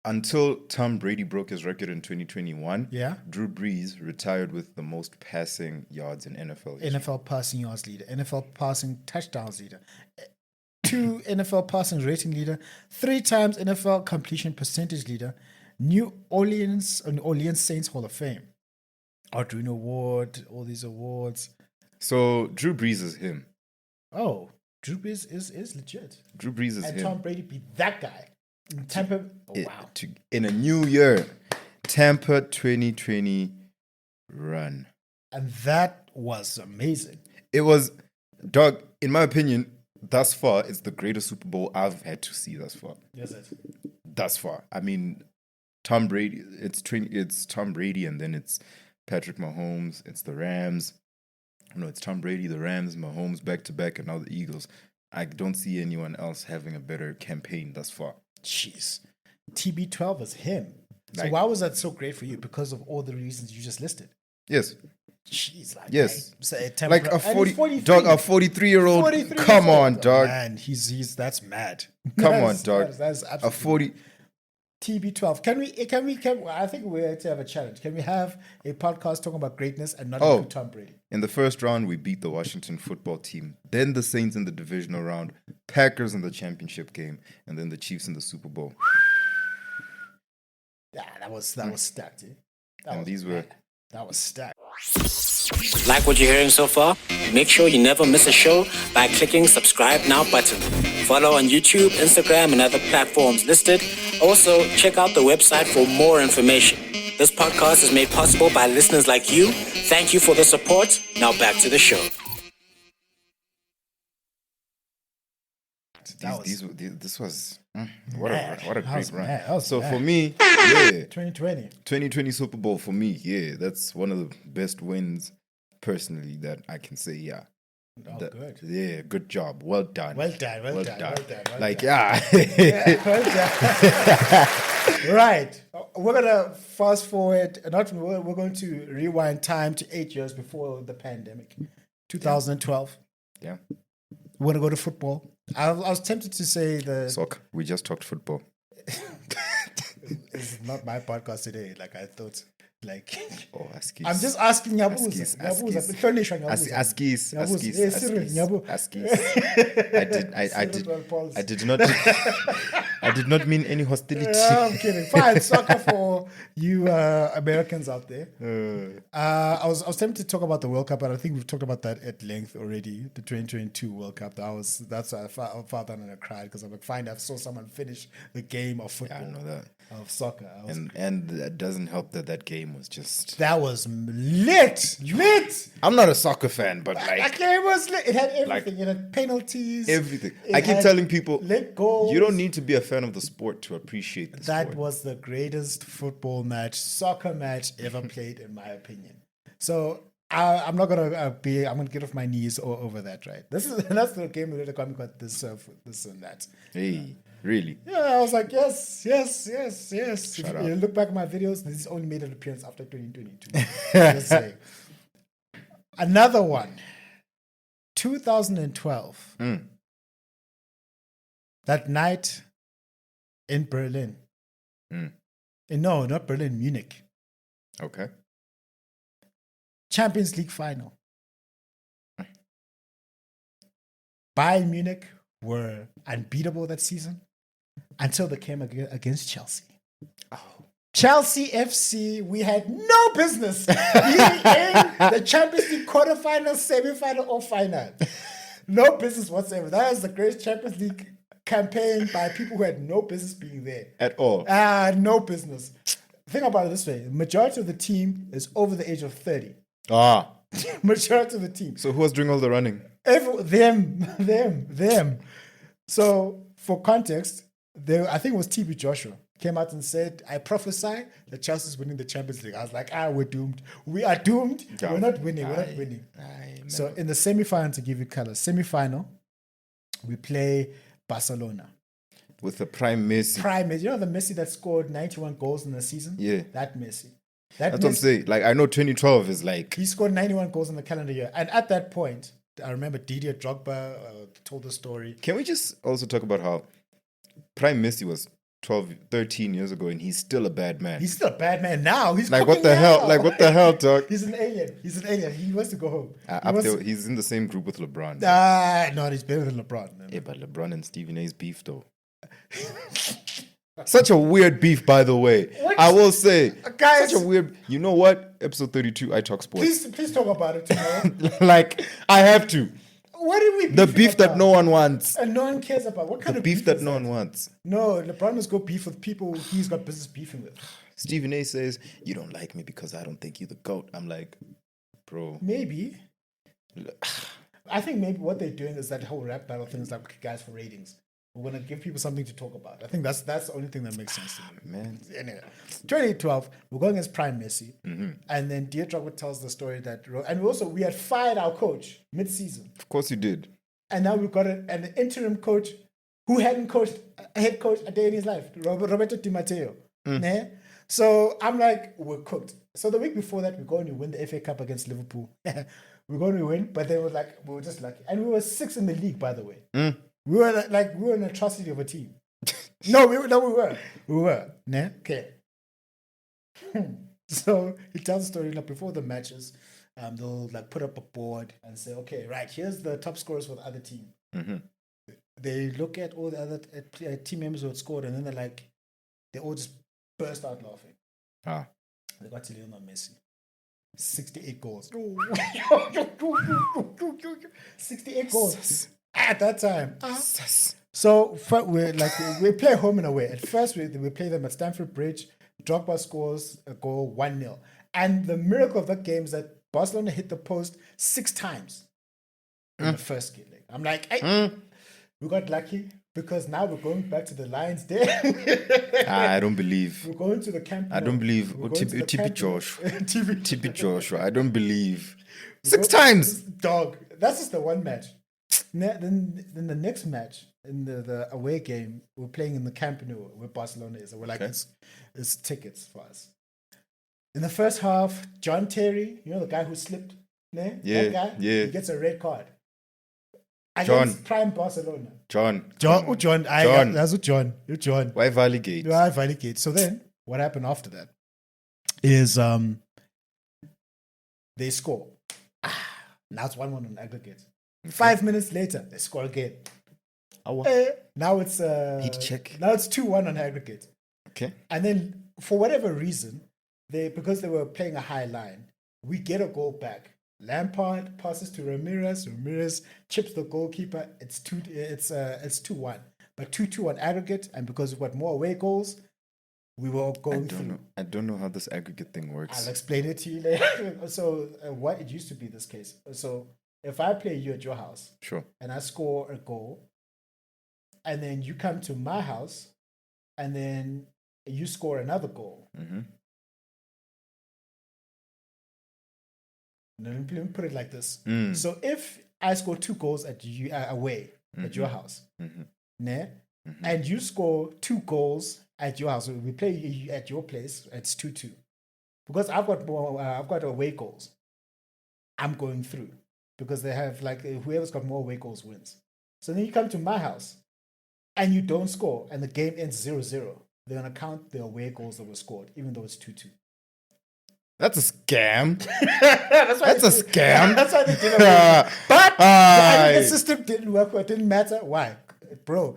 until Tom Brady broke his record in 2021, Yeah. Drew Brees retired with the most passing yards in NFL history. NFL passing yards leader, NFL passing touchdowns leader, 2 NFL passing rating leader, 3 times NFL completion percentage leader, New Orleans Saints Hall of Fame, Arduino Award, all these awards. So Drew Brees is him. Oh, Drew Brees is legit. Drew Brees is And him. Tom Brady beat that guy. In Tampa, wow. In a new year, Tampa 2020 run. And that was amazing. It was, dog, in my opinion, thus far, it's the greatest Super Bowl I've had to see thus far. Yes, it. Thus far. I mean, Tom Brady, it's Tom Brady, and then it's Patrick Mahomes, it's the Rams. No, it's Tom Brady, the Rams, Mahomes back-to-back, and now the Eagles. I don't see anyone else having a better campaign thus far. Jeez. TB12 is him. So Like- why was that so great for you? Because of all the reasons you just listed. Yes. Jeez, like Yes. like A 43-year-old. 43 Come years on, old. dog. Man, he's that's mad. Come on, That's- dog. That's A absolutely 40. TB12. Can I think we have to have a challenge. Can we have a podcast talking about greatness and not Oh. include Tom Brady? In the first round, we beat the Washington football team. Then the Saints in the divisional round, Packers in the championship game, and then the Chiefs in the Super Bowl. Yeah, that was stacked. Eh? And these were- that was stacked. Like what you're hearing so far? Make sure you never miss a show by clicking subscribe now button. Follow on YouTube, Instagram, and other platforms listed. Also, check out the website for more information. This podcast is made possible by listeners like you. Thank you for the support. Now back to the show. This was what mad. a That great was run. mad. That was So mad. for me, yeah, 2020. 2020 Super Bowl for me, yeah, that's one of the best wins personally that I can say. Yeah, Oh, good. Yeah, good job. Well done. Well done. Well done. Like, yeah. Well done. Right. We're gonna fast forward. We're going to rewind time to 8 years before the pandemic, 2012. Yeah. We're gonna go to football. I was tempted to say Soccer. We just talked football. It's not my podcast today. Like I thought. Like Oh, Askis. I'm just asking Nyabuza. Askis. I did not mean any hostility. I'm kidding. Fine, soccer for you Americans out there. I was tempted to talk about the World Cup, but I think we've talked about that at length already. The 2022 World Cup. That's why I felt that and I cried because I'm like, fine, I saw someone finish the game of football. I know that. Of soccer. And that doesn't help that game was just. That was lit. I'm not a soccer fan, but That like game was lit. It had everything. It had penalties. everything. It I keep had telling people, lit goals. you don't need to be a fan of the sport to appreciate the That sport. was the greatest football match, soccer match ever played, in my opinion. So I'm not gonna I'm gonna get off my knees over that. Right? That's the game that got this and that. Hey, really? Yeah, I was like, yes. If Shut you up. look back at my videos, this only made an appearance after 2022. Just saying. Another one, 2012. That night in Berlin. No, not Berlin, Munich. Okay. Champions League final. Bayern Munich were unbeatable that season until they came against Chelsea. Oh, Chelsea FC, we had no business being in the Champions League quarterfinal, semi-final, or final. No business whatsoever. That was the greatest Champions League campaign by people who had no business being there. At all. No business. Think about it this way. The majority of the team is over the age of 30. Majority of the team. So who was doing all the running? Them. So for context, I think it was TB Joshua came out and said, I prophesy that Chelsea's winning the Champions League. I was like, we're doomed. We are doomed. We're not winning. So in the semi-final, to give you color, semi-final, we play Barcelona. With the prime Messi. You know the Messi that scored 91 goals in the season? Yeah. That Messi. That's what I'm saying. Like, I know 2012 is like... He scored 91 goals in the calendar year. And at that point, I remember Didier Drogba told the story. Can we just also talk about how prime Messi was 13 years ago and he's still a bad man? He's still a bad man now. He's like, what the hell? Like, what the hell, dog? He's an alien. He wants to go home. He's in the same group with LeBron. No, he's better than LeBron. Man. Yeah, but LeBron and Stephen A's beef, though. Such a weird beef, by the way. What? I will say, guys, such a weird. You know what? Episode 32, I talk sports. Please talk about it tomorrow. Like, I have to. What did we? The beef that no one wants, and no one cares about. What kind of beef that no one wants? No, LeBron must go beef with people he's got business beefing with. Stephen A says, "You don't like me because I don't think you're the GOAT." I'm like, bro, maybe. I think maybe what they're doing is that whole rap battle thing is like, okay, guys, for ratings. We're going to give people something to talk about. I think that's the only thing that makes sense to me. Man. Anyway, 2012, we're going as prime Messi. Mm-hmm. And then Didier Drogba tells the story that... And we had fired our coach mid-season. Of course you did. And now we've got an interim coach who hadn't coached a head coach a day in his life, Roberto Di Matteo. Nah? So I'm like, we're cooked. So the week before that, we go and we win the FA Cup against Liverpool. We're going to win, but then we were just lucky. And we were 6th in the league, by the way. We were an atrocity of a team. No, we were. Nah? Okay. So he tells the story like before the matches, they'll like put up a board and say, okay, right, here's the top scorers for the other team. Mm-hmm. They look at all the other team members who had scored, and then they all just burst out laughing. They got to Lionel Messi. 68 goals. 68 goals. At that time. So we play home and away. At first, we play them at Stamford Bridge. Drogba scores a goal 1-0. And the miracle of that game is that Barcelona hit the post 6 times in the first game. I'm like, hey, we got lucky because now we're going back to the Lions Den. I don't believe. We're going to the camp. I don't believe. TP Joshua. I don't believe. 6 times. Dog. That's just the one match. Then the next match in the away game, we're playing in the Camp Nou where Barcelona is. And we're like, it's tickets for us. In the first half, John Terry, you know the guy who slipped? That guy? Yeah. He gets a red card. Against prime Barcelona. John. That's what John. You're John. Why Valligate? Why Valligate? So then, what happened after that is they score. Now it's 1-1 on aggregate. Okay. 5 minutes later, they score again. Now it's heat check. Now it's 2-1 on aggregate. Okay. And then for whatever reason, because they were playing a high line, we get a goal back. Lampard passes to Ramirez. Ramirez chips the goalkeeper. It's 2-1, but 2-2 on aggregate. And because we've got more away goals, we were going through. I don't know how this aggregate thing works. I'll explain it to you later. So what it used to be this case. So if I play you at your house, sure, and I score a goal, and then you come to my house, and then you score another goal. Mm-hmm. Let me put it like this. So if I score 2 goals at you away at your house, and you score 2 goals at your house, we play at your place. It's 2-2 because I've got away goals. I'm going through because they have whoever's got more away goals wins. So then you come to my house and you don't score, and the game ends 0-0. They're gonna count the away goals that were scored, even though it's 2-2. That's a scam. That's a scam. That's why they did it. But the aggregate system didn't work. It didn't matter. Why? Bro.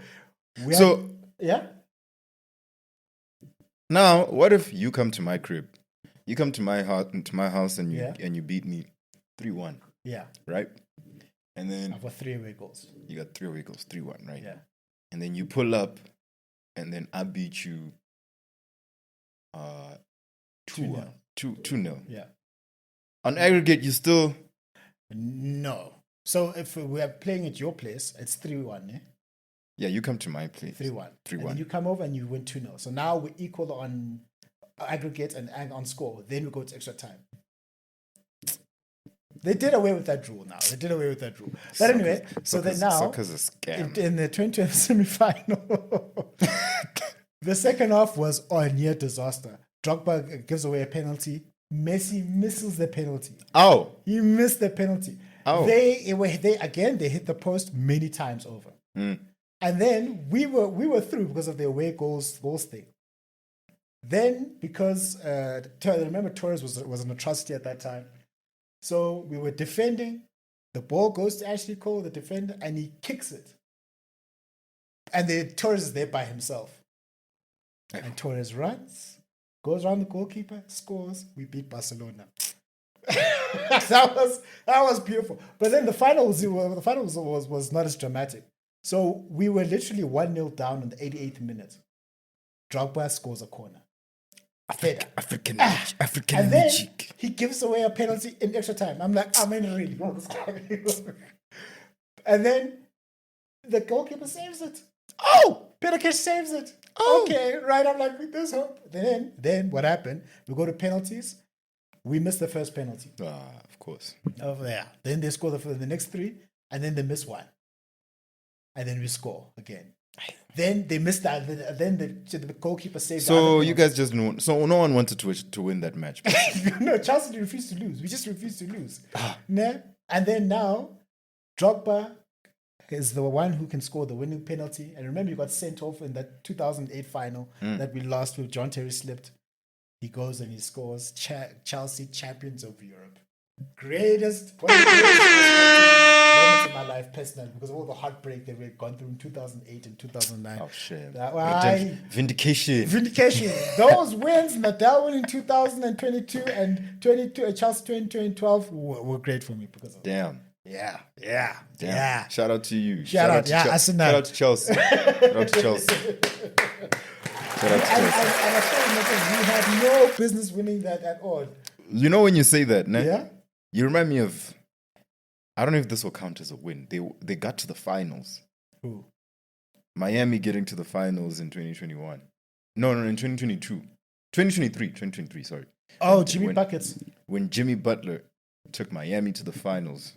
Yeah? Now, what if you come to my crib? You come to my house and you beat me 3-1. Yeah. Right? And then I've got 3 away goals. You got 3 away goals, 3-1, right? Yeah. And then you pull up and then I beat you 2-1. 2-0. Yeah. On aggregate, you still No. So if we are playing at your place, it's 3-1, eh? Yeah, you come to my place. 3-1. 3-1. And then you come over and you win 2-0. So now we're equal on aggregate and on score. Then we go to extra time. They did away with that rule now. But anyway, so then now, soccer's a scam. in the 20th semi-final, the second half was a near disaster. Drogba gives away a penalty. Messi misses the penalty. Oh. He missed the penalty. Oh. They hit the post many times over. And then we were through because of the away goals thing. Then because remember Torres was an atrocity at that time. So we were defending. The ball goes to Ashley Cole, the defender, and he kicks it. And the Torres is there by himself. And Torres runs, goes around the goalkeeper, scores. We beat Barcelona. that was beautiful. But then the final was not as dramatic. So we were literally 1-0 down in the 88th minute. Drogba scores a corner. African and then magic. He gives away a penalty in extra time. I'm like, I'm in really well, this guy. And then the goalkeeper saves it. Oh, Peterkish saves it. Oh. Okay, right. I'm like, there's hope. Then what happened? We go to penalties. We missed the first penalty. Of course. Over there. Then they score the next 3, and then they miss 1. And then we score again. Then they missed that. Then the goalkeeper saved. So you guys just know. So no one wanted to win that match. No, Chelsea refused to lose. We just refused to lose. Nah? And then now, Drogba is the one who can score the winning penalty. And remember, you got sent off in that 2008 final that we lost with John Terry slipped. He goes and he scores. Chelsea champions of Europe. Greatest one of the greatest moments in my life personally, because of all the heartbreak that we had gone through in 2008 and 2009. Oh shit! Vindication. Those wins, Nadal winning 2022 and 22, Chelsea 2012 were great for me because of Damn. Yeah. Shout out to you. Shout out to Chelsea. Shout out to Chelsea. And I we had no business winning that at all. You know when you say that, né? Yeah. You remind me of. I don't know if this will count as a win. They got to the finals. Who? Miami getting to the finals in 2021. No, in 2022. 2023, sorry. Oh, Jimmy Buckets. When Jimmy Butler took Miami to the finals.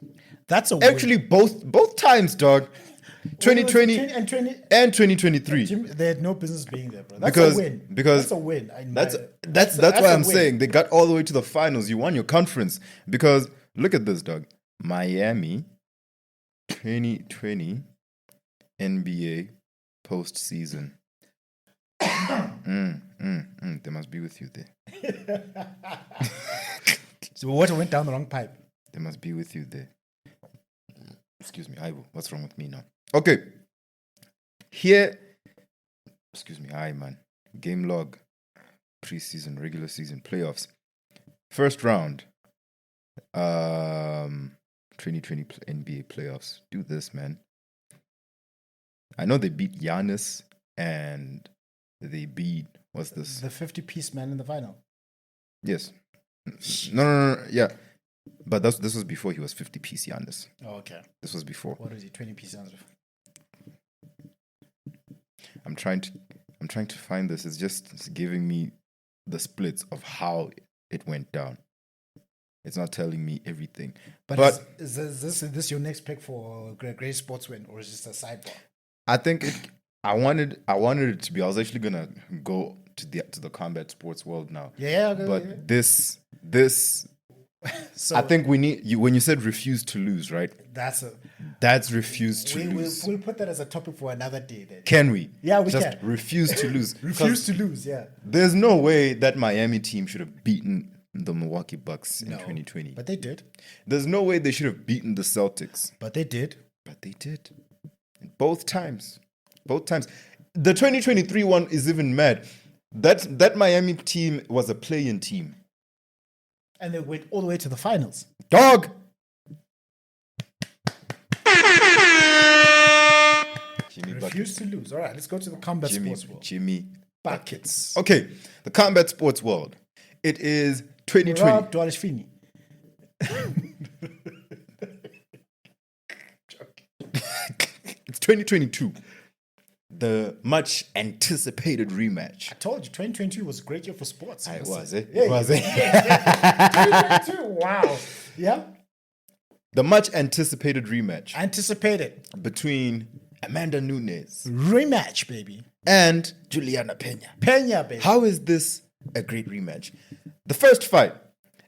That's a win. Actually, both times, dog. 2020 and 2023. They had no business being there, bro. That's because, a win. Because that's a win. That's why I'm saying they got all the way to the finals. You won your conference. Because look at this, dog. Miami 2020 NBA postseason. They must be with you there. So what went down the wrong pipe? They must be with you there. Excuse me, Ivo. What's wrong with me now? Okay. Here, excuse me, man. Game log, preseason, regular season, playoffs. First round, 2020 NBA playoffs. Do this, man. I know they beat Giannis and they beat, what's this? The 50-piece man in the final. Yes. No. Yeah. But this was before he was 50-piece Giannis. Oh, okay. This was before. What is he, 20-piece Giannis? I'm trying to find this. It's giving me the splits of how it went down. It's not telling me everything. But is this your next pick for great sports win, or is this a sidebar? I think I wanted it to be. I was actually gonna go to the combat sports world now. Yeah. But this. So I think we need you when you said refuse to lose, right? That's refuse to lose. We'll put that as a topic for another day then. Can we? Yeah, we Just can. Refuse to lose. Refuse to lose, yeah. There's no way that Miami team should have beaten the Milwaukee Bucks in 2020. But they did. There's no way they should have beaten the Celtics. But they did. Both times. The 2023 one is even mad. That Miami team was a play-in team. And they went all the way to the finals. Dog. Jimmy Refuse to lose. All right, let's go to the combat sports world. Jimmy Buckets. Okay, the combat sports world. It is 2020. Rob Dwalishvili. It's 2022. The much anticipated rematch. I told you, 2022 was a great year for sports. It was, eh? Yeah, It was, eh? 2022, wow. Yeah. The much anticipated rematch Anticipated. between Amanda Nunes Rematch, baby. and Juliana Pena. Pena, baby. How is this a great rematch? The first fight,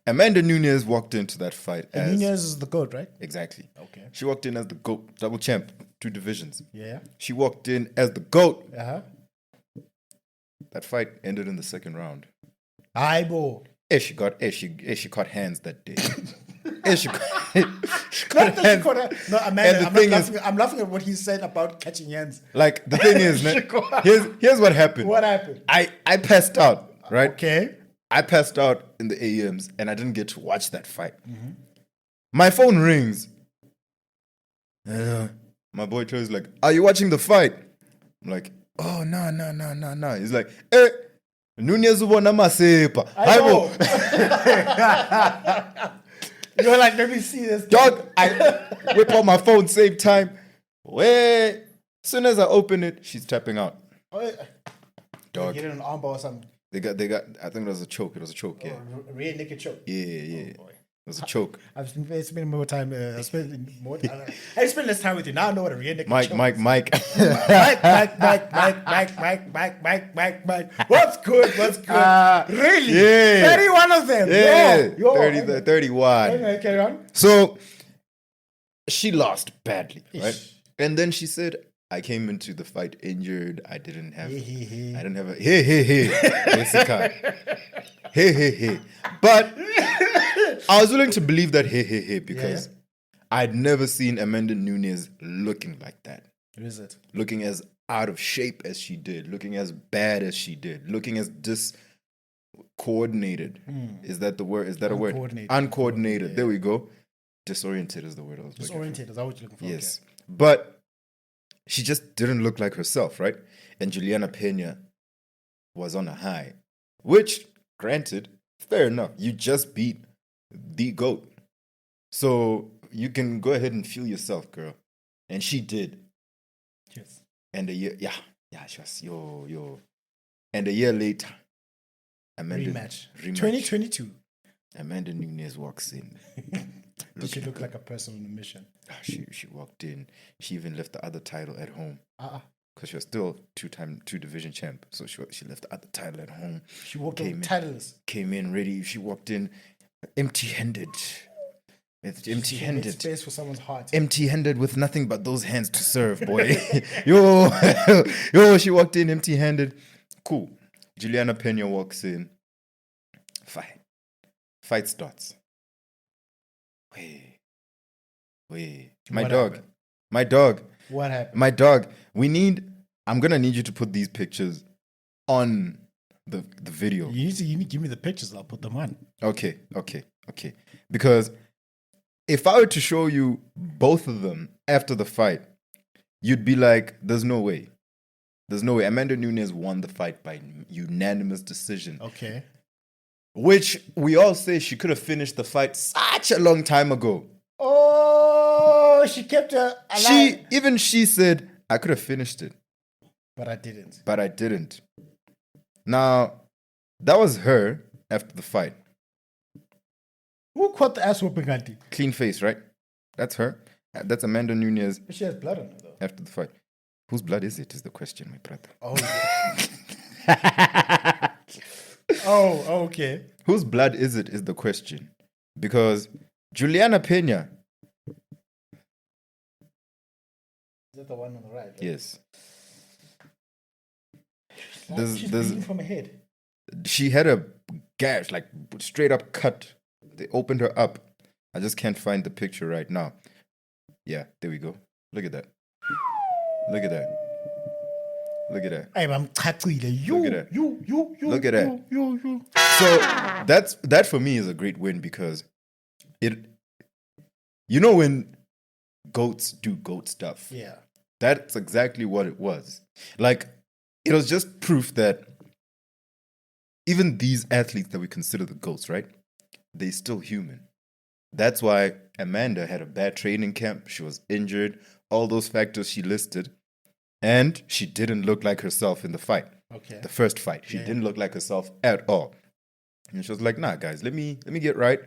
Amanda Nunes walked into that fight as... Nunez is the GOAT, right? Exactly. Okay. She walked in as the GOAT, double champ, 2 divisions. Yeah. She walked in as the GOAT. Uh-huh. That fight ended in the second round. Aibo. She caught hands that day. She caught Not that she hands. caught her. No, Amanda, And I'm laughing at what he said about catching hands. Like, the thing is, man, here's what happened. What happened? I passed out, right? Okay. I passed out in the AMs and I didn't get to watch that fight. My phone rings. My boy Troy's like, "Are you watching the fight?" I'm like, "Oh, no. He's like, Nunez ubona masepa." I know. You're like, let me see this. Dog, I whip out my phone same time. Wait. As soon as I open it, she's tapping out. Dog. Get it an armbar or something. They got, I think it was a choke. It was a choke, yeah. A rear naked choke. Yeah. Oh, boy. It was a choke. I've spent more time. I spent less time with you. Now I know what a rear naked Mike. choke Mike. Mike. What's good? Really? Yeah. 31 of them. Yeah. Yo. 31. Anyway, carry on. So she lost badly, right? Ish. And then she said, "I came into the fight injured. I didn't have a hey. But I was willing to believe that because I'd never seen Amanda Nunes looking like that. What is it? Looking as out of shape as she did, looking as bad as she did, looking as discoordinated. Is that the word? Is that a word? Uncoordinated. Yeah. There we go. Disoriented is the word I was looking for. Disoriented. Is that what you're looking for? Yes. But she just didn't look like herself, right? And Juliana Pena was on a high, which, granted, fair enough. You just beat the GOAT. So you can go ahead and feel yourself, girl. And she did. Yes. And a year, she was, yo. And a year later, Rematch. 2022. Amanda Nunes walks in. Did she look like a person on a mission? She walked in. She even left the other title at home. Because she was still two division champ. So she left the other title at home. She walked in titleless. Came in ready. She walked in empty-handed. Empty-handed. Space for someone's heart. Empty-handed with nothing but those hands to serve, boy. Yo, she walked in empty-handed. Cool. Juliana Pena walks in. Fight starts. Wait. My dog. What happened? My dog. I'm gonna need you to put these pictures on the video. You need to give me the pictures. I'll put them on. Okay. Because if I were to show you both of them after the fight, you'd be like, there's no way. Amanda Nunes won the fight by unanimous decision. Okay. Which we all say she could have finished the fight such a long time ago. Oh, she kept her alive. She said, I could have finished it. But I didn't. Now, that was her after the fight. Who caught the ass whooping, auntie? Clean face, right? That's her. That's Amanda Nunes But she has blood on her, though. after the fight. Whose blood is it, is the question, my brother. Oh, yeah. Oh, okay. Whose blood is it, is the question. Because Juliana Pena. Is that the one on the right? Yes. She's bleeding from her head. She had a gash, like straight up cut. They opened her up. I just can't find the picture right now. Yeah, there we go. Look at that. Look at that. Hey, I'm you, Look at that. you. Look at that. You. So that for me is a great win because when goats do goat stuff. Yeah. That's exactly what it was. Like, it was just proof that even these athletes that we consider the goats, right? They're still human. That's why Amanda had a bad training camp. She was injured. All those factors she listed. And she didn't look like herself in the fight. Okay. The first fight. She didn't look like herself at all. And she was like, nah, guys, let me get right.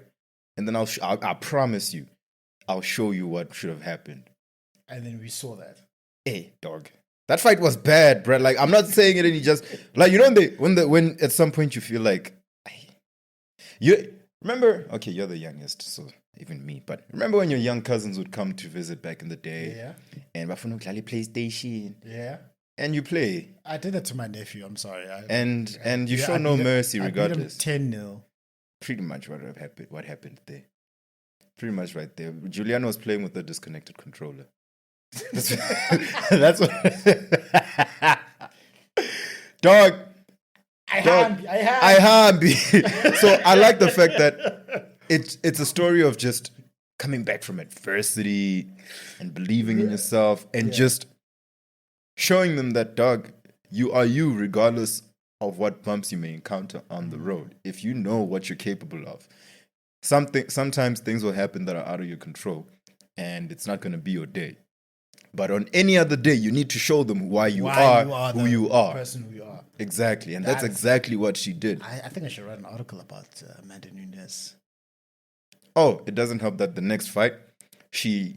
And then I promise you, I'll show you what should have happened. And then we saw that. Hey, dog. That fight was bad, bro. Like, I'm not saying it any just like, you know, when at some point you feel like you remember, okay, you're the youngest, so even me, but remember when your young cousins would come to visit back in the day? Yeah. And bafuna ukudlala PlayStation. Yeah. And you play. I did that to my nephew. I'm sorry. And you show no mercy regardless. 10-0. Pretty much what happened there. Pretty much right there. Juliana was playing with a disconnected controller. That's what. Dog. I hambi. So I like the fact that it's a story of just coming back from adversity and believing in yourself and just showing them that, dog, you are you regardless of what bumps you may encounter on the road. If you know what you're capable of, sometimes things will happen that are out of your control, and it's not going to be your day. But on any other day, you need to show them why you are who you are. Person who you are. Exactly. And that's exactly what she did. I think I should write an article about Amanda Nunes. Oh, it doesn't help that the next fight, the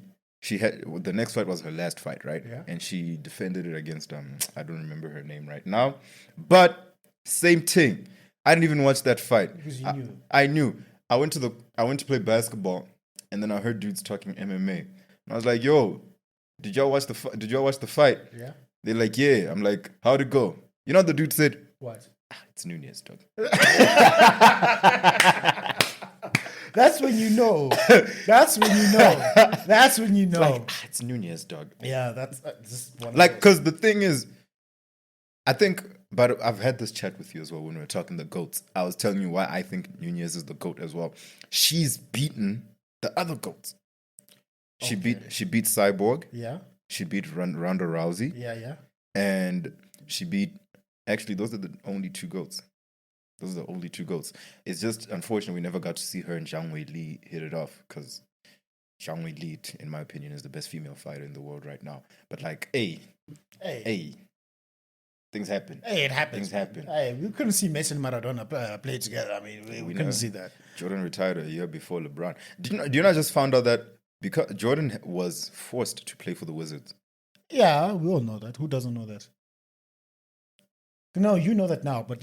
next fight was her last fight, right? Yeah. And she defended it against, I don't remember her name right now. But same thing. I didn't even watch that fight. Because you knew. I knew. I went to play basketball, and then I heard dudes talking MMA. And I was like, yo, did y'all watch the fight? Yeah. They're like, yeah. I'm like, how'd it go? You know what the dude said? What? It's Nunes, dog. That's when you know. That's when you know. That's when you know. Like, it's Nunes, dog. Yeah, that's just one. Like, because the thing is, I think, but I've had this chat with you as well when we were talking the GOATs. I was telling you why I think Nunes is the GOAT as well. She's beaten the other GOATs. She beat Cyborg. Yeah. She beat Ronda Rousey. Yeah. And she beat. Actually, those are the only two GOATs. It's just unfortunate we never got to see her and Zhang Weili hit it off, because Zhang Weili, in my opinion, is the best female fighter in the world right now. But like, hey, things happen. Hey, it happens. Things happen. Hey, we couldn't see Messi and Maradona play together. I mean, we couldn't see that. Jordan retired a year before LeBron. Do you know I just found out that because Jordan was forced to play for the Wizards? Yeah, we all know that. Who doesn't know that? No, you know that now, but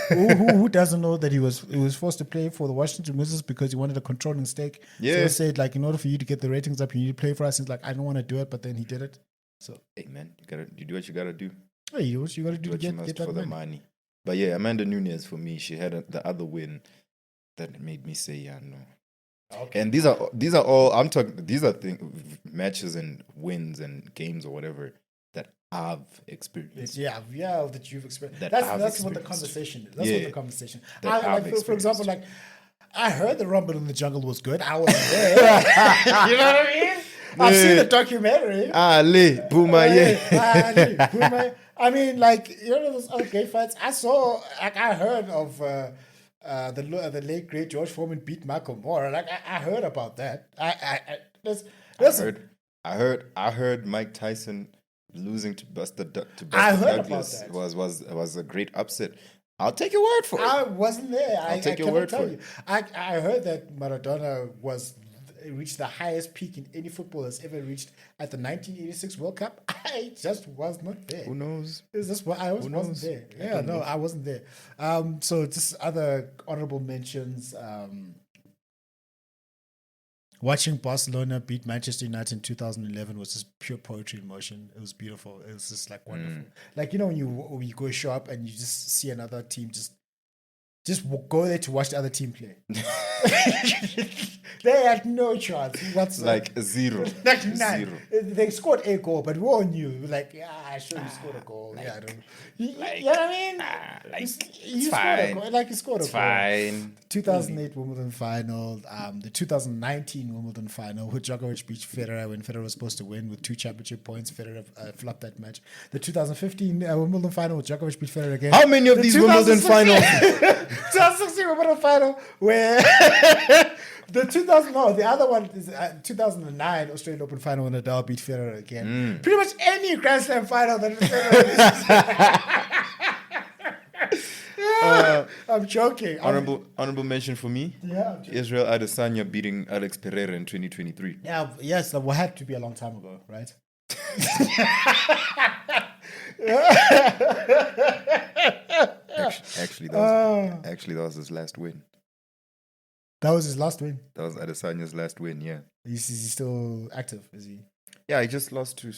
who doesn't know that he was forced to play for the Washington Wizards because he wanted a controlling stake? Yeah. So he said, like, in order for you to get the ratings up, you need to play for us. He's like, I don't want to do it, but then he did it. So, hey man, you do what you gotta do. Hey, you got to do to get that for the money. But yeah, Amanda Nunes, for me, she had the other win that made me say, yeah, no. Okay. And these are all I'm talking. These are matches and wins and games or whatever that I've experienced. Yeah, that you've experienced. That's what the conversation is. That's what the conversation. For example, like, I heard the Rumble in the Jungle was good. I wasn't there. You know what I mean? I've seen the documentary. Ali, Boomer, yeah. Boomer. I mean, like, you know those other gay fights. I heard of the late great George Foreman beat Michael Moore. Like, I heard about that. I heard Mike Tyson losing to Buster Douglas was a great upset. I'll take your word for it. I wasn't there. I'll take your word for it. I heard that Maradona reached the highest peak in any football has ever reached at the 1986 World Cup. I just was not there. Who knows? It's just I wasn't there. Yeah, no, I wasn't there. So just other honorable mentions. Watching Barcelona beat Manchester United in 2011 was just pure poetry in motion. It was beautiful. It was just like wonderful. Like, you know, when you go shop and you just see another team, just go there to watch the other team play. They had no chance whatsoever. Like a zero. Like A none. zero. They scored a goal, but we all knew, like, yeah, I sure you scored a goal. Yeah, I don't. You know what I mean? You scored a goal. Like, you scored a It's goal. fine. 2008 Wimbledon final, the 2019 Wimbledon final, where Djokovic beat Federer when Federer was supposed to win with 2 championship points. Federer flopped that match. The 2015 Wimbledon final, where Djokovic beat Federer again. How many of these Wimbledon finals? 2016 Wimbledon final, where the other one is 2009 Australian Open final when Nadal beat Federer again. Pretty much any Grand Slam final that Federer. I'm joking. Honorable mention for me. Yeah. Israel Adesanya beating Alex Pereira in 2023. Yeah, yes, that had to be a long time ago, right? Actually, that was his last win. That was his last win. That was Adesanya's last win. Yeah. Is he still active? Is he? Yeah, he just lost to.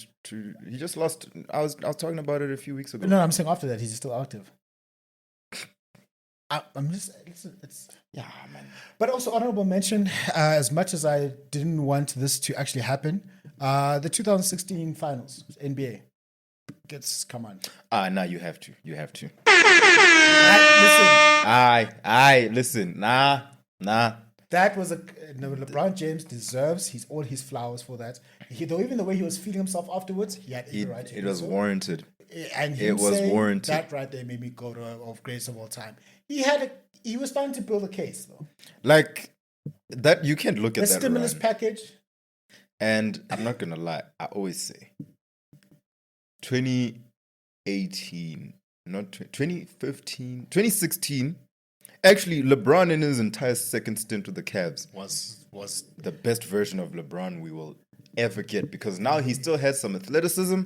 He just lost. I was talking about it a few weeks ago. No, I'm saying after that, he's still active. I'm just, it's Yeah, man. But also honorable mention, as much as I didn't want this to actually happen, the 2016 finals, NBA. Come on. Nah, you have to. You have to. Listen. Listen. Nah. That was LeBron James deserves all his flowers for that. Even the way he was feeling himself afterwards, he had every right to It do was so. warranted. And it was warranted. That right there made me go to of greatest of all time. He was starting to build a case though. Like that, you can't look at the that stimulus run. package. And I'm not gonna lie, I always say 2018, not 2015, 2016. Actually, LeBron in his entire second stint with the Cavs was the best version of LeBron we will ever get, because now he still has some athleticism,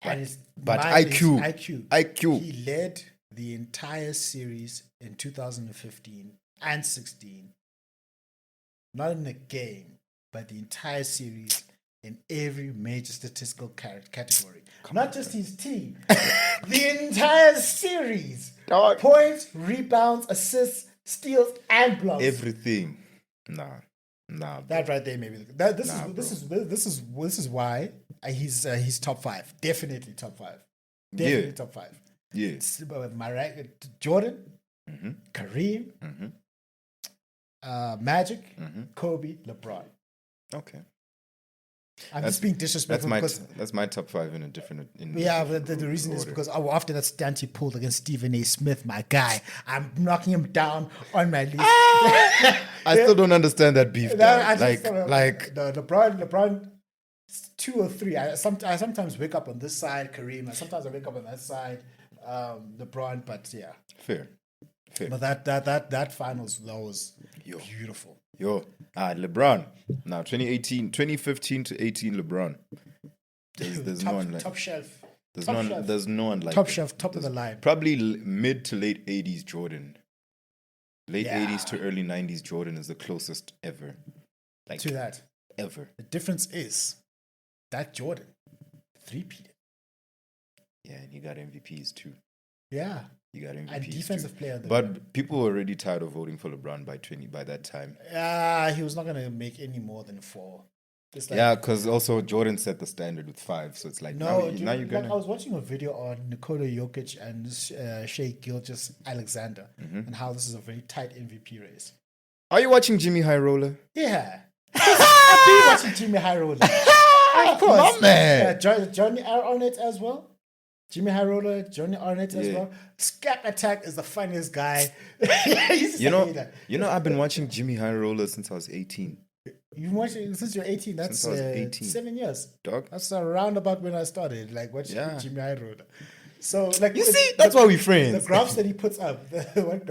but IQ. He led the entire series in 2015 and 16. Not in a game, but the entire series in every major statistical category. Not just his team. The entire series. Dog. Points, rebounds, assists, steals, and blocks. Everything. Nah. Bro. That right there, maybe. This is why he's top 5. Definitely top 5. Definitely top 5. Yeah. Jordan, Kareem, Magic, Kobe, LeBron. Okay. I'm just being disrespectful. That's my top 5 in a different. But the reason is because after that stunt he pulled against Stephen A. Smith, my guy, I'm knocking him down on my list. I still don't understand that beef. LeBron, 2 or 3. I sometimes wake up on this side, Kareem. Sometimes I wake up on that side, LeBron. But yeah, fair. But that finals that was beautiful. LeBron. Now 2015 to 18 LeBron. There's no one like top shelf. There's no one like top shelf, top of the line. Probably mid to late 80s Jordan. Late 80s to early 90s Jordan is the closest ever. Like to that. Ever. The difference is that Jordan 3-peated. Yeah, and he got MVPs too. Yeah. You got MVP. And defensive player. But people were already tired of voting for LeBron by that time. He was not going to make any more than 4. Because also Jordan set the standard with 5. So it's like, now you're going to... I was watching a video on Nikola Jokic and Shai Gilgeous-Alexander and how this is a very tight MVP race. Are you watching Jimmy High Roller? Yeah. I've been watching Jimmy High Roller. Of course. My man. Johnny Arnett as well. Jimmy High Roller, Johnny Arnett as well. Scap Attack is the funniest guy. I've been watching Jimmy High Roller since I was 18. You've been watching since you're 18. That's since I was 18. 7 years. Dog. That's around about when I started, watching Jimmy High Roller. So, you see, that's why we friends. The graphs that he puts up.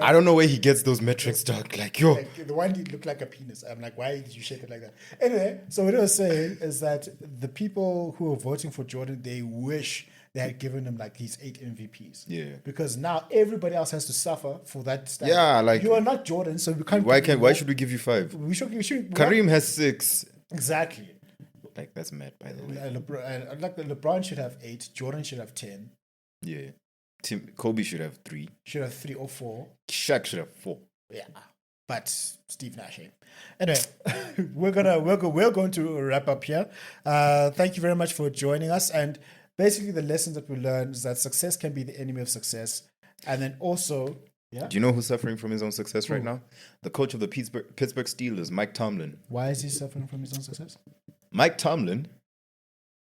I don't know where he gets those metrics, dog. The one did look like a penis. I'm like, why did you shape it like that? Anyway, so what I was saying is that the people who are voting for Jordan, they wish they had given him his 8 MVPs. Yeah. Because now everybody else has to suffer for that stuff. Yeah, you are not Jordan, so we can't. Why should we give you 5? We should. Kareem has 6. Exactly. That's mad, by the way. LeBron should have 8. Jordan should have 10. Yeah. Kobe should have 3. Should have 3 or 4. Shaq should have 4. Yeah. but Steve Nash. Anyway, we're going to wrap up here. Thank you very much for joining us. And basically, the lessons that we learned is that success can be the enemy of success, and then also, yeah. Do you know who's suffering from his own success right now? The coach of the Pittsburgh Steelers, Mike Tomlin. Why is he suffering from his own success? Mike Tomlin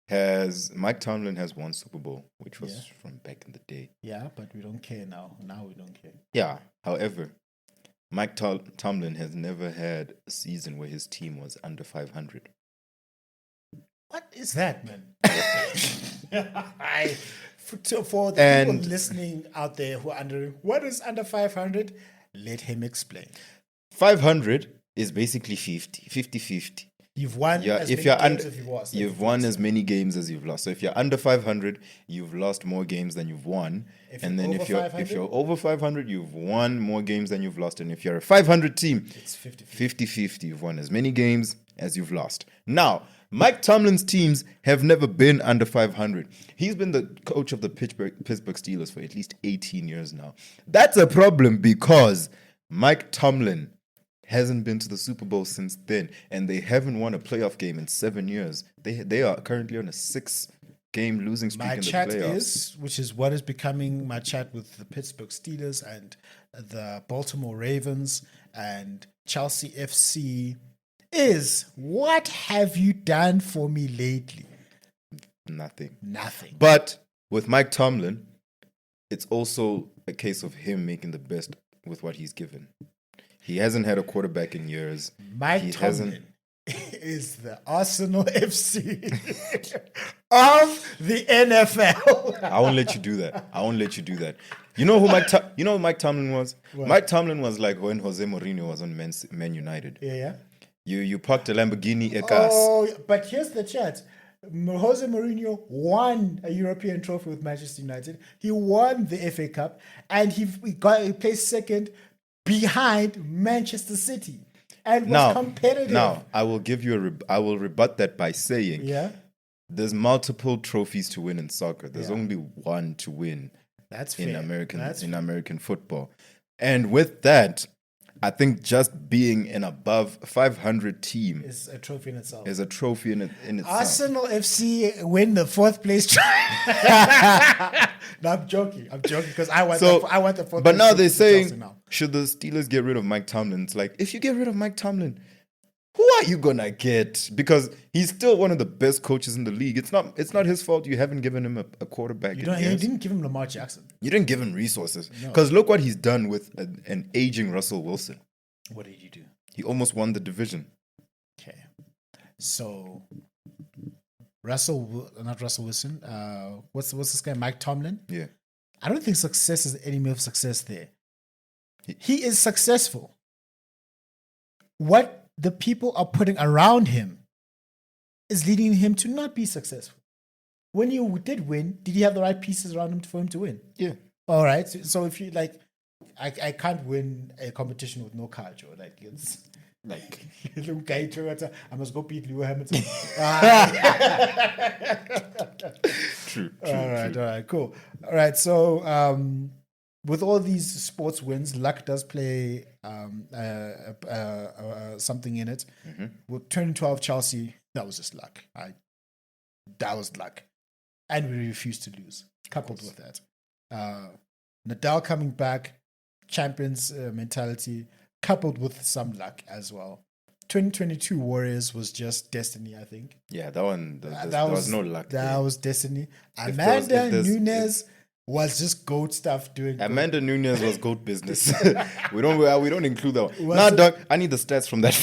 has won Super Bowl, which was from back in the day. Yeah, but we don't care now. Now we don't care. Yeah. However, Mike Tomlin has never had a season where his team was under 500. What is that, man? For the people listening out there who are under, what is under 500? Let him explain. 500 is basically 50-50. You've won as many games as you've lost. You've won as many games as you've lost. So if you're under 500, you've lost more games than you've won. And then if you're over 500, you've won more games than you've lost. And if you're a 500 team, it's 50-50. You've won as many games as you've lost. Now, Mike Tomlin's teams have never been under 500. He's been the coach of the Pittsburgh Steelers for at least 18 years now. That's a problem because Mike Tomlin hasn't been to the Super Bowl since then, and they haven't won a playoff game in 7 years. They are currently on a 6-game losing streak in the playoffs. Which is what is becoming my chat with the Pittsburgh Steelers and the Baltimore Ravens and Chelsea FC is, what have you done for me lately? Nothing. But with Mike Tomlin, it's also a case of him making the best with what he's given. He hasn't had a quarterback in years. Mike Tomlin is the Arsenal FC of the NFL. I won't let you do that. You know who Mike Tomlin was? What? Mike Tomlin was like when Jose Mourinho was on Man United. Yeah. You parked a Lamborghini Ecas. Oh, but here's the chat. Jose Mourinho won a European trophy with Manchester United. He won the FA Cup, and he placed second behind Manchester City and was competitive. Now, I will give you I will rebut that by saying, there's multiple trophies to win in soccer. There's only one to win. That's in fair. American football. And with that, I think just being an above 500 team is a trophy in itself. itself. Arsenal FC win the 4th place. No, I'm joking because I want the 4th place. But now they're saying, should the Steelers get rid of Mike Tomlin? It's like, if you get rid of Mike Tomlin, who are you gonna get? Because he's still one of the best coaches in the league. It's not his fault you haven't given him a quarterback. You didn't give him Lamar Jackson. You didn't give him resources. Because look what he's done with an aging Russell Wilson. What did you do? He almost won the division. Okay, so not Russell Wilson. What's this guy? Mike Tomlin. Yeah, I don't think success is the enemy of success. There, he is successful. What the people are putting around him is leading him to not be successful. When you did win, did he have the right pieces around him for him to win? Yeah. All right. So if you like, I can't win a competition with no culture. Like it's like I must go beat Lewis Hamilton. True. All right. Cool. All right. So with all these sports wins, luck does play something in it. Mm-hmm. With 2012 Chelsea, that was just luck. That was luck. And we refused to lose, coupled with that. Nadal coming back, champions mentality, coupled with some luck as well. 2022 Warriors was just destiny, I think. Yeah, that one, there was no luck. That was destiny. Amanda Nunes was just GOAT stuff doing. Amanda Nunes was GOAT business. we don't include that one. Nah, Doc, I need the stats from that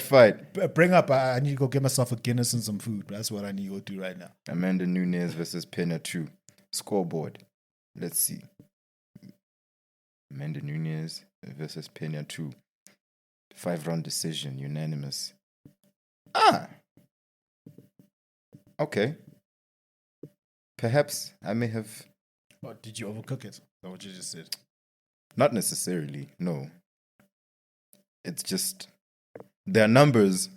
fight. Bring up. I need to go get myself a Guinness and some food. That's what I need to go do right now. Amanda Nunes versus Pena 2. Scoreboard. Let's see. Amanda Nunes versus Pena 2. 5-round decision, unanimous. Okay. Perhaps I may have... Oh, did you overcook it? Is that what you just said? Not necessarily, no. It's just... Their numbers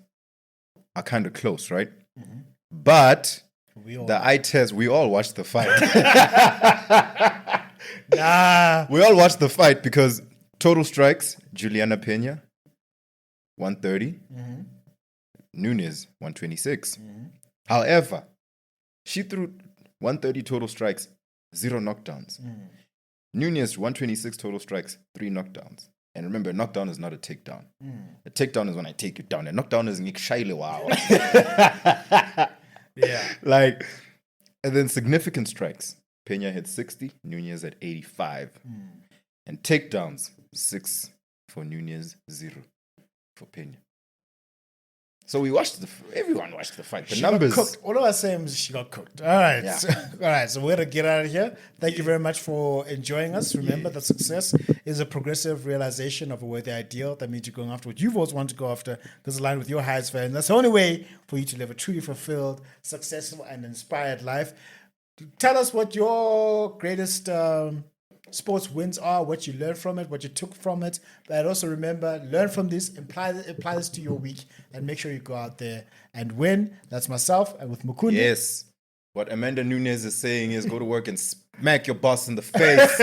are kind of close, right? Mm-hmm. But the eye test, we all watched the fight. Nah. We all watched the fight because Total strikes, Juliana Pena, 130. Nunez, 126. However, she threw 130 total strikes, 0 knockdowns. Nunez, 126 total strikes, 3 knockdowns. And remember, a knockdown is not a takedown. A takedown is when I take you down. A knockdown is ngikushayile wow. Yeah. Like, and then significant strikes. Pena hit 60, Nunez at 85. And takedowns, 6 for Nunez, 0 for Pena. So everyone watched the fight. The She numbers. got cooked. All I was saying is she got cooked. All right. Yeah. So we're going to get out of here. Thank you very much for enjoying us. Remember that success is a progressive realization of a worthy ideal. That means you're going after what you've always wanted to go after because it's aligned with your highest value. And that's the only way for you to live a truly fulfilled, successful, and inspired life. Tell us what your greatest sports wins are, what you learned from it, what you took from it. But also remember, learn from this, apply this to your week, and make sure you go out there and win. That's myself and with Mukundi. Yes. What Amanda Nunez is saying is go to work and smack your boss in the face.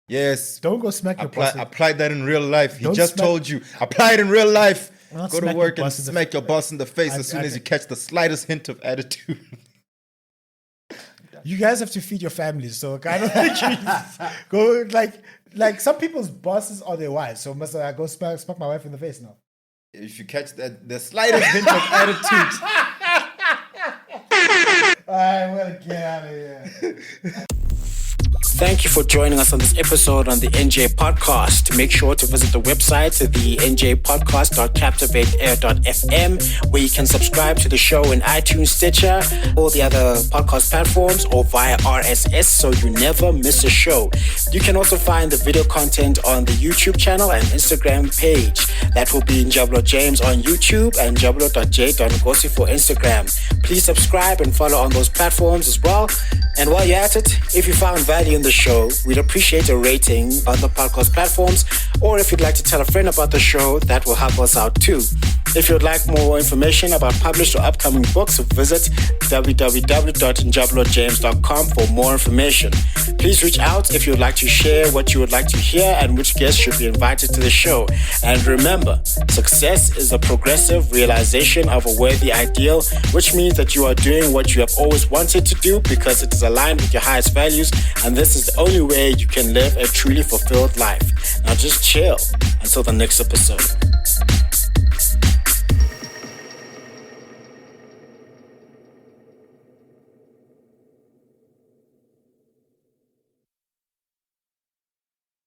Yes. Don't go smack your boss. Apply that in real life. He Don't just smack- told you. Apply it in real life. Not Go to smack work your and boss in the smack your boss in the face as soon as you catch the slightest hint of attitude. You guys have to feed your families, so kind of like go like some people's bosses are their wives. So must I go smack my wife in the face now? If you catch the slightest hint of attitude. All right, we're gonna get out of here. Thank you for joining us on this episode on the NJ Podcast. Make sure to visit the website, the njpodcast.captivateair.fm, where you can subscribe to the show in iTunes, Stitcher, all the other podcast platforms, or via RSS so you never miss a show. You can also find the video content on the YouTube channel and Instagram page. That will be Njablo James on YouTube and njablo.j.ngosi for Instagram. Please subscribe and follow on those platforms as well. And while you're at it, if you found value in the show, we'd appreciate a rating on the podcast platforms, or if you'd like to tell a friend about the show, that will help us out too. If you'd like more information about published or upcoming books, visit www.njablojames.com for more information. Please reach out if you'd like to share what you would like to hear and which guests should be invited to the show. And remember, success is a progressive realization of a worthy ideal, which means that you are doing what you have always wanted to do because it is aligned with your highest values, and this is the only way you can live a truly fulfilled life. Now just chill until the next episode.